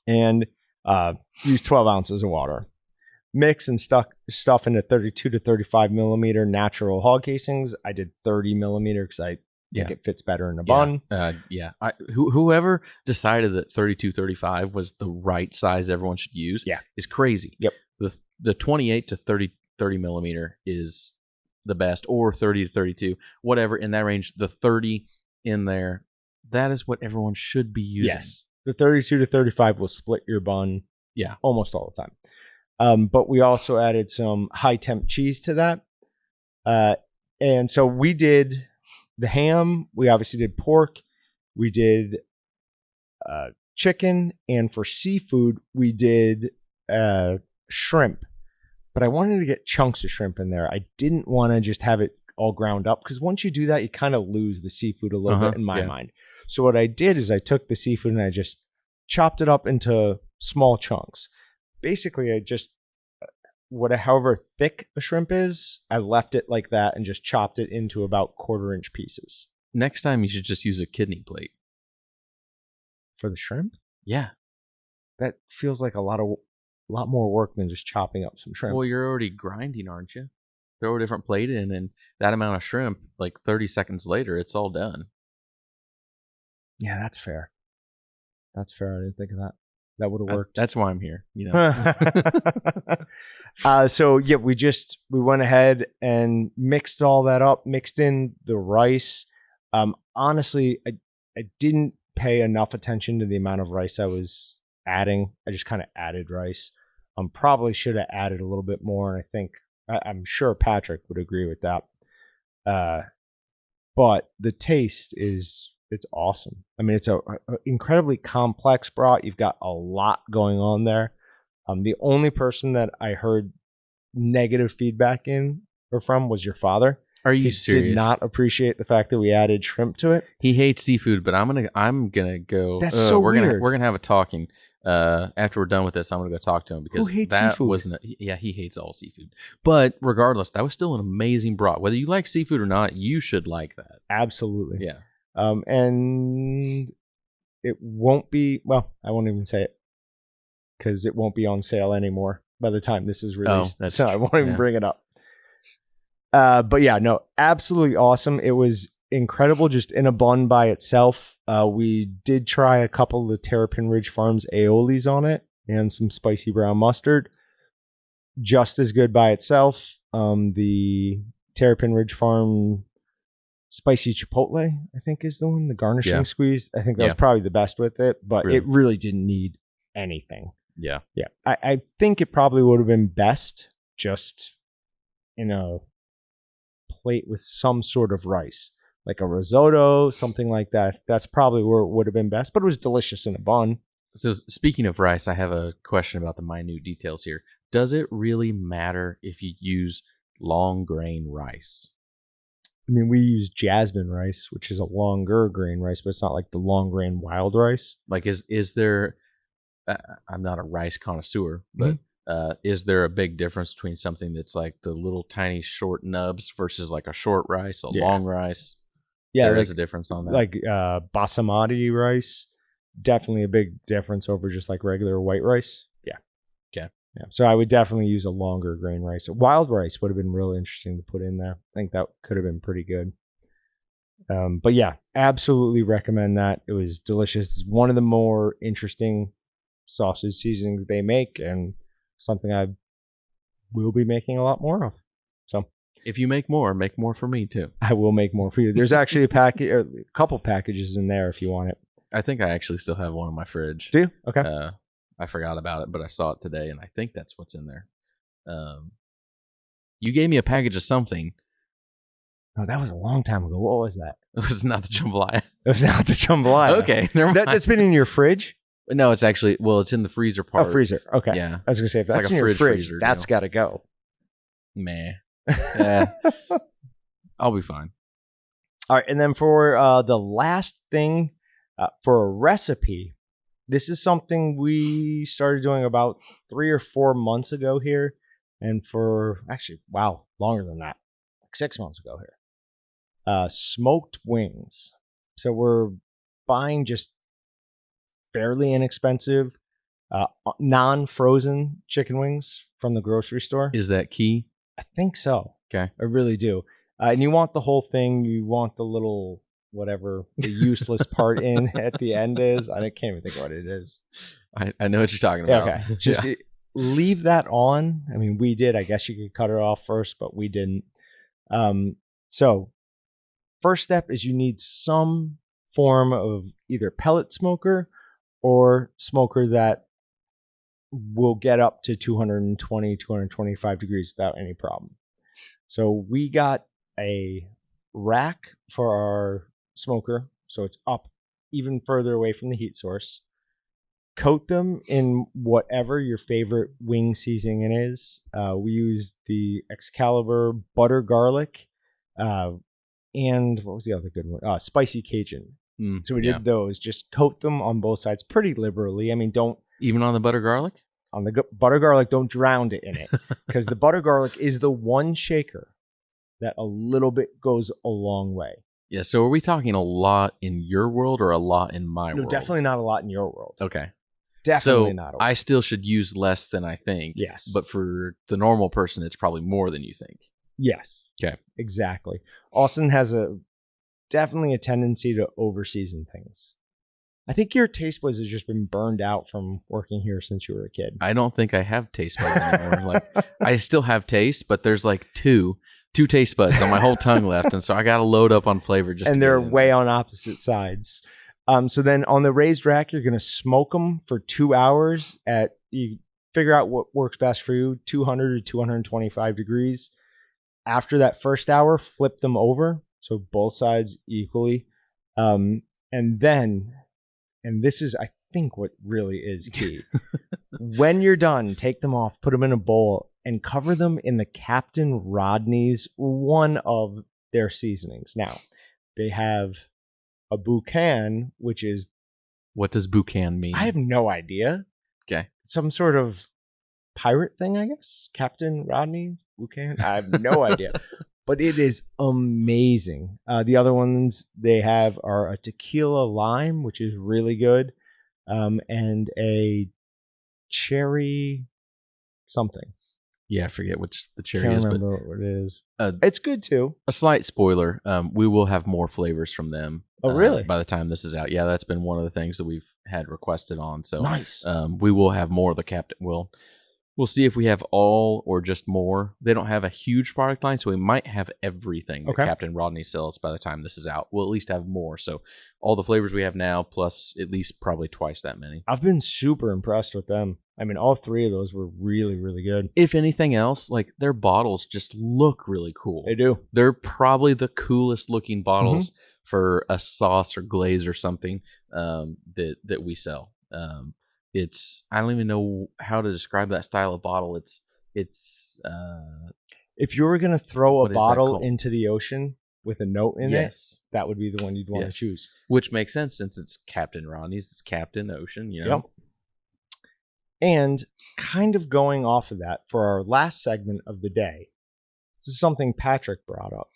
And use 12 ounces of water. Mix and stuff into 32 to 35 millimeter natural hog casings. I did 30 millimeter because I think it fits better in a bun. Whoever decided that 32, 35 was the right size everyone should use is crazy. Yep. The 28 to 30 millimeter is the best, or 30 to 32, whatever in that range. The 30 in there, that is what everyone should be using. Yes. The 32 to 35 will split your bun almost all the time. But we also added some high temp cheese to that. And so we did the ham. We obviously did pork. We did chicken. And for seafood, we did shrimp. But I wanted to get chunks of shrimp in there. I didn't want to just have it all ground up, because once you do that, you kind of lose the seafood a little bit in my mind. So what I did is I took the seafood and I just chopped it up into small chunks. Basically, I just, however thick a shrimp is, I left it like that and just chopped it into about 1/4 inch pieces. Next time, you should just use a kidney plate. For the shrimp? Yeah. That feels like a lot more work than just chopping up some shrimp. Well, you're already grinding, aren't you? Throw a different plate in, and that amount of shrimp, like 30 seconds later, it's all done. Yeah, that's fair. I didn't think of that. That would have worked. That's why I'm here. You know. So yeah, we went ahead and mixed all that up. Mixed in the rice. Honestly, I didn't pay enough attention to the amount of rice I was adding. I just kind of added rice. Probably should have added a little bit more, and I'm sure Patrick would agree with that. But the taste it's awesome. I mean, it's a incredibly complex broth. You've got a lot going on there. The only person that I heard negative feedback from was your father. Are you serious? Did not appreciate the fact that we added shrimp to it. He hates seafood, but I'm gonna go. That's so weird. We're gonna have a talking. After we're done with this, I'm gonna go talk to him, because Who hates that seafood? wasn't. He hates all seafood. But regardless, that was still an amazing broth. Whether you like seafood or not, you should like that. Absolutely. Yeah. And it won't be. Well, I won't even say it, because it won't be on sale anymore by the time this is released. That's so true. I won't even bring it up. But yeah, no, absolutely awesome. It was incredible just in a bun by itself. We did try a couple of the Terrapin Ridge Farms aiolis on it and some spicy brown mustard. Just as good by itself. The Terrapin Ridge Farm spicy chipotle, I think, is the one, the garnishing squeeze. I think that was probably the best with it, but it really didn't need anything. Yeah. Yeah. I think it probably would have been best just in a plate with some sort of rice, like a risotto, something like that. That's probably where it would have been best, but it was delicious in a bun. So speaking of rice, I have a question about the minute details here. Does it really matter if you use long grain rice? I mean, we use jasmine rice, which is a longer grain rice, but it's not like the long grain wild rice. Like, is there? I'm not a rice connoisseur, but is there a big difference between something that's like the little tiny short nubs versus like a short rice, a long rice? Yeah, there is a difference on that. Like basmati rice, definitely a big difference over just like regular white rice. Yeah. Okay. Yeah. So I would definitely use a longer grain rice. Wild rice would have been really interesting to put in there. I think that could have been pretty good. But yeah, absolutely recommend that. It was delicious. It's one of the more interesting sausage seasonings they make, and something I will be making a lot more of. So if you make more for me too. I will make more for you. There's actually a couple packages in there if you want it. I think I actually still have one in my fridge. Do you? Okay. I forgot about it, but I saw it today, and I think that's what's in there. You gave me a package of something. Oh, that was a long time ago. What was that? It was not the jambalaya. It was not the jambalaya. Okay, never mind. That's been in your fridge? No, it's actually, it's in the freezer part. Oh, freezer. Okay. Yeah. I was going to say, if that's like in your fridge, freezer, that's got to go. Meh. I'll be fine. All right. And then for the last thing, for a recipe, this is something we started doing about 3 or 4 months ago here. And for actually, wow, longer than that, like 6 months ago here. Smoked wings. So we're buying just fairly inexpensive, non-frozen chicken wings from the grocery store. Is that key? I think so. Okay. I really do. And you want the whole thing. You want the little, whatever the useless part in at the end is. I can't even think what it is. I know what you're talking about. Yeah, okay. Just leave that on. I mean, we did. I guess you could cut it off first, but we didn't. So first step is you need some form of either pellet smoker or smoker that will get up to 220, 225 degrees without any problem. So we got a rack for our smoker, so it's up even further away from the heat source. Coat them in whatever your favorite wing seasoning is. We used the Excalibur butter garlic, and what was the other good one? Spicy Cajun. So we did those. Just coat them on both sides pretty liberally. I mean, don't even on the butter garlic. On the butter garlic, don't drown it in it, because the butter garlic is the one shaker that a little bit goes a long way. Yeah. So are we talking a lot in your world or a lot in my world? No, definitely not a lot in your world. Okay. Definitely not a lot. I still should use less than I think. Yes. But for the normal person, it's probably more than you think. Yes. Okay. Exactly. Austin has definitely a tendency to over-season things. I think your taste buds has just been burned out from working here since you were a kid. I don't think I have taste buds anymore. Like, I still have taste, but there's like two taste buds on my whole tongue left, and so I got to load up on flavor. And they're way on opposite sides. So then on the raised rack, you're going to smoke them for 2 hours you figure out what works best for you, 200 to 225 degrees. After that first hour, flip them over, so both sides equally. And then, and this is, I think, what really is key. When you're done, take them off, put them in a bowl, and cover them in the Captain Rodney's, one of their seasonings. Now, they have a boucan, which is... What does boucan mean? I have no idea. Okay. Some sort of pirate thing, I guess. Captain Rodney's boucan. I have no idea. But it is amazing. The other ones they have are a tequila lime, which is really good, and a cherry something. Yeah, I forget which the cherry Can't is. remember what it is. It's good too. A slight spoiler, we will have more flavors from them. Oh, really? By the time this is out. Yeah, that's been one of the things that we've had requested on. So nice. We will have more of the Captain. We'll see if we have all or just more. They don't have a huge product line, so we might have everything that Captain Rodney sells by the time this is out. We'll at least have more. So all the flavors we have now, plus at least probably twice that many. I've been super impressed with them. I mean, all three of those were really, really good. If anything else, like their bottles just look really cool. They do. They're probably the coolest looking bottles for a sauce or glaze or something that we sell. It's, I don't even know how to describe that style of bottle. It's if you were going to throw a bottle into the ocean with a note in it, that would be the one you'd want to choose. Which makes sense since it's Captain Rodney's. It's Captain Ocean, you know. Yep. And kind of going off of that for our last segment of the day, this is something Patrick brought up.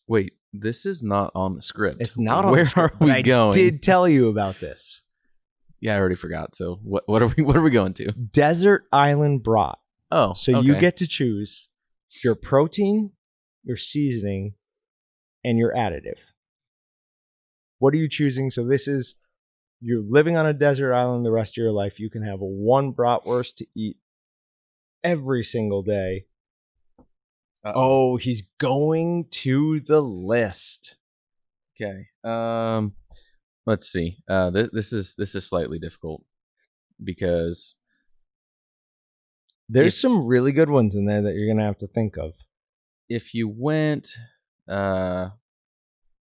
Wait, this is not on the script. It's not on the script. Where are we going? I did tell you about this. Yeah, I already forgot. So what are we going to? Desert Island Brat. Oh, so you get to choose your protein, your seasoning, and your additive. What are you choosing? So this is, you're living on a desert island the rest of your life. You can have one bratwurst to eat every single day. Oh, he's going to the list. Okay. Let's see. This is slightly difficult because there's some really good ones in there that you're gonna have to think of. If you went, and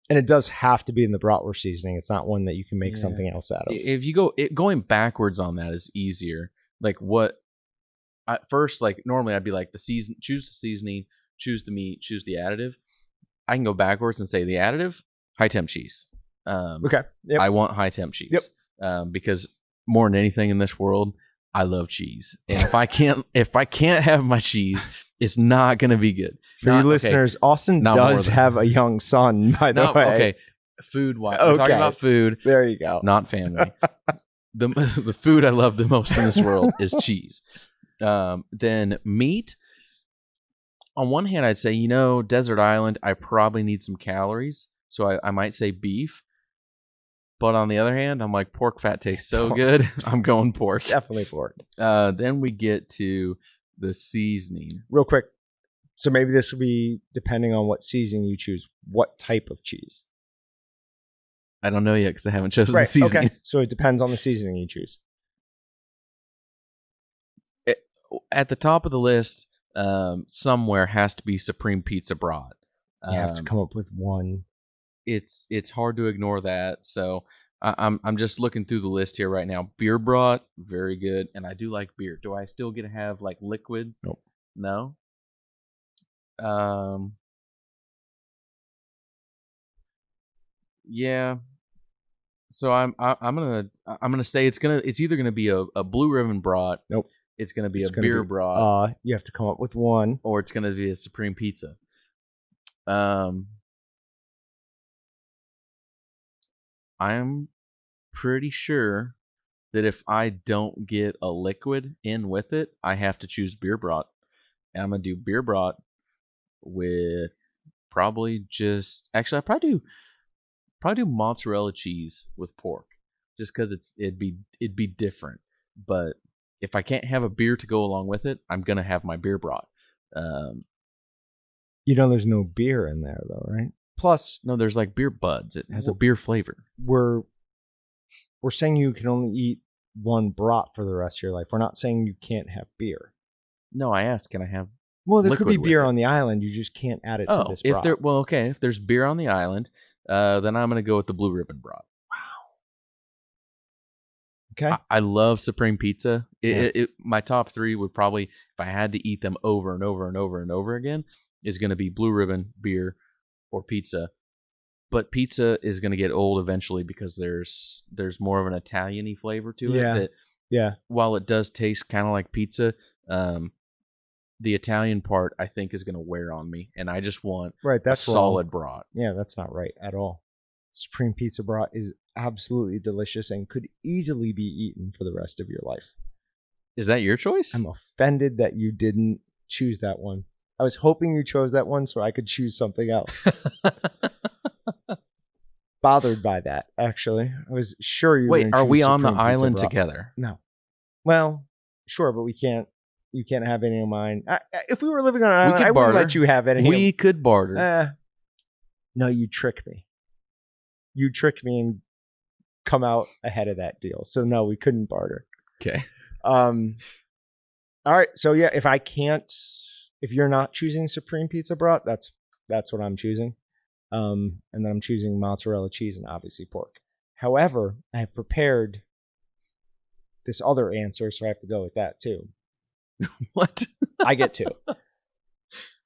it does have to be in the bratwurst seasoning. It's not one that you can make something else out of. If you going backwards on that is easier. Like what? At first, like normally I'd be like choose the seasoning, choose the meat, choose the additive. I can go backwards and say the additive, high temp cheese. Okay. Yep. I want high temp cheese. Yep. Because more than anything in this world, I love cheese, and if I can't have my cheese, it's not gonna be good. For you listeners, Austin does have a young son, by the way. Okay, food wise, we're talking about food. There you go. Not family. The food I love the most in this world is cheese. Then meat. On one hand, I'd say, desert island, I probably need some calories, so I might say beef. But on the other hand, I'm like, pork fat tastes so good. I'm going pork. Definitely pork. Then we get to the seasoning. Real quick. So maybe this will be, depending on what seasoning you choose, what type of cheese? I don't know yet because I haven't chosen the seasoning. Okay. So it depends on the seasoning you choose. At the top of the list, somewhere has to be Supreme Pizza Brat. You have to come up with one. It's hard to ignore that. So I'm just looking through the list here right now. Beer brat, very good, and I do like beer. Do I still get to have like liquid? Nope. No. Yeah. So I'm gonna say it's either gonna be a blue ribbon brat. Nope. It's gonna be a beer brat. You have to come up with one, or it's gonna be a Supreme Pizza. I'm pretty sure that if I don't get a liquid in with it, I have to choose beer brat. And I'm gonna do beer brat with probably just actually I probably do mozzarella cheese with pork, just because it'd be different. But if I can't have a beer to go along with it, I'm gonna have my beer brat. There's no beer in there though, right? Plus, no, there's like beer buds. It has a beer flavor. We're saying you can only eat one brat for the rest of your life. We're not saying you can't have beer. No, I asked, can I have? Well, there could be beer on the island. You just can't add it to this brat. If there's beer on the island, then I'm gonna go with the blue ribbon brat. Okay. I love Supreme Pizza. My top three would probably, if I had to eat them over and over and over and over again, is going to be blue ribbon, beer, or pizza. But pizza is going to get old eventually because there's more of an Italian-y flavor to it. Yeah. While it does taste kind of like pizza, the Italian part I think is going to wear on me, and I just want a solid brat. Yeah, that's not right at all. Supreme Pizza Brat is absolutely delicious and could easily be eaten for the rest of your life. Is that your choice? I'm offended that you didn't choose that one. I was hoping you chose that one so I could choose something else. Bothered by that, actually. I was sure you were Wait, are we on the island together? No. Well, sure, but we can't. You can't have any of mine. If we were living on an island, I wouldn't let you have any. We could barter. No, you tricked me. You tricked me and come out ahead of that deal. So no, we couldn't barter. Okay. All right. So yeah, if you're not choosing Supreme Pizza Brat, that's what I'm choosing. And then I'm choosing mozzarella cheese and obviously pork. However, I have prepared this other answer, so I have to go with that too. What? I get two.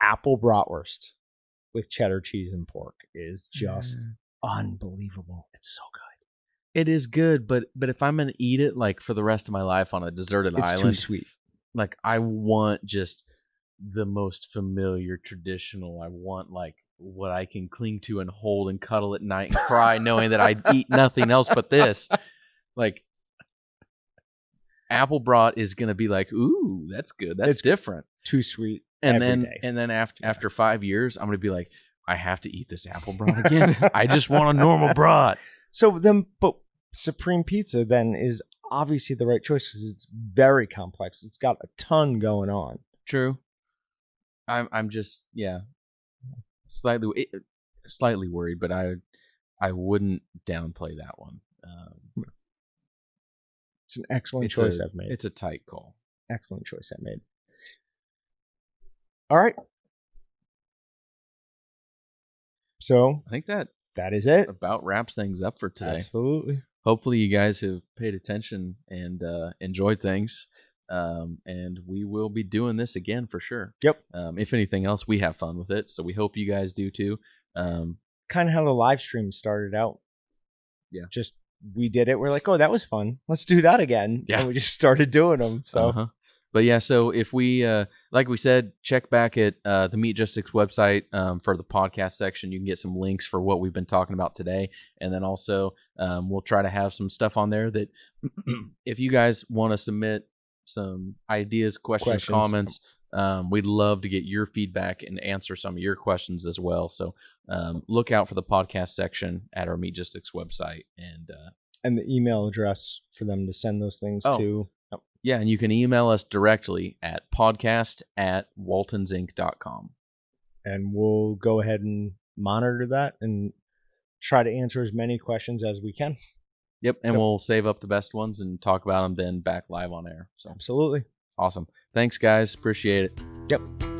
Apple bratwurst with cheddar cheese and pork is just unbelievable. It's so good. It is good, but if I'm gonna eat it like for the rest of my life on a deserted island, it's too sweet. Like I want just the most familiar, traditional. I want like what I can cling to and hold and cuddle at night and cry, knowing that I'd eat nothing else but this. Like apple brat is gonna be like, ooh, that's good. That's different. Too sweet. And then after 5 years, I'm gonna be like, I have to eat this apple brat again. I just want a normal brat. So then, but Supreme Pizza then is obviously the right choice because it's very complex. It's got a ton going on. True. I'm just slightly worried, but I wouldn't downplay that one. It's an excellent choice I've made. It's a tight call. Excellent choice I made. All right. So I think that is it. About wraps things up for today. Absolutely. Hopefully you guys have paid attention and enjoyed things. And we will be doing this again for sure. Yep. If anything else, we have fun with it. So we hope you guys do too. Kind of how the live stream started out. Yeah. Just we did it. We're like, oh, that was fun. Let's do that again. Yeah. And we just started doing them. So Uh-huh. But yeah, so if we, like we said, check back at the Meatgistics website for the podcast section. You can get some links for what we've been talking about today. And then also we'll try to have some stuff on there that if you guys want to submit some ideas, questions, comments, we'd love to get your feedback and answer some of your questions as well. So look out for the podcast section at our Meatgistics website. And the email address for them to send those things to. Yeah, and you can email us directly at podcast@waltonsinc.com. And we'll go ahead and monitor that and try to answer as many questions as we can. Yep, and we'll save up the best ones and talk about them then back live on air. So Absolutely. awesome. Thanks, guys. Appreciate it. Yep.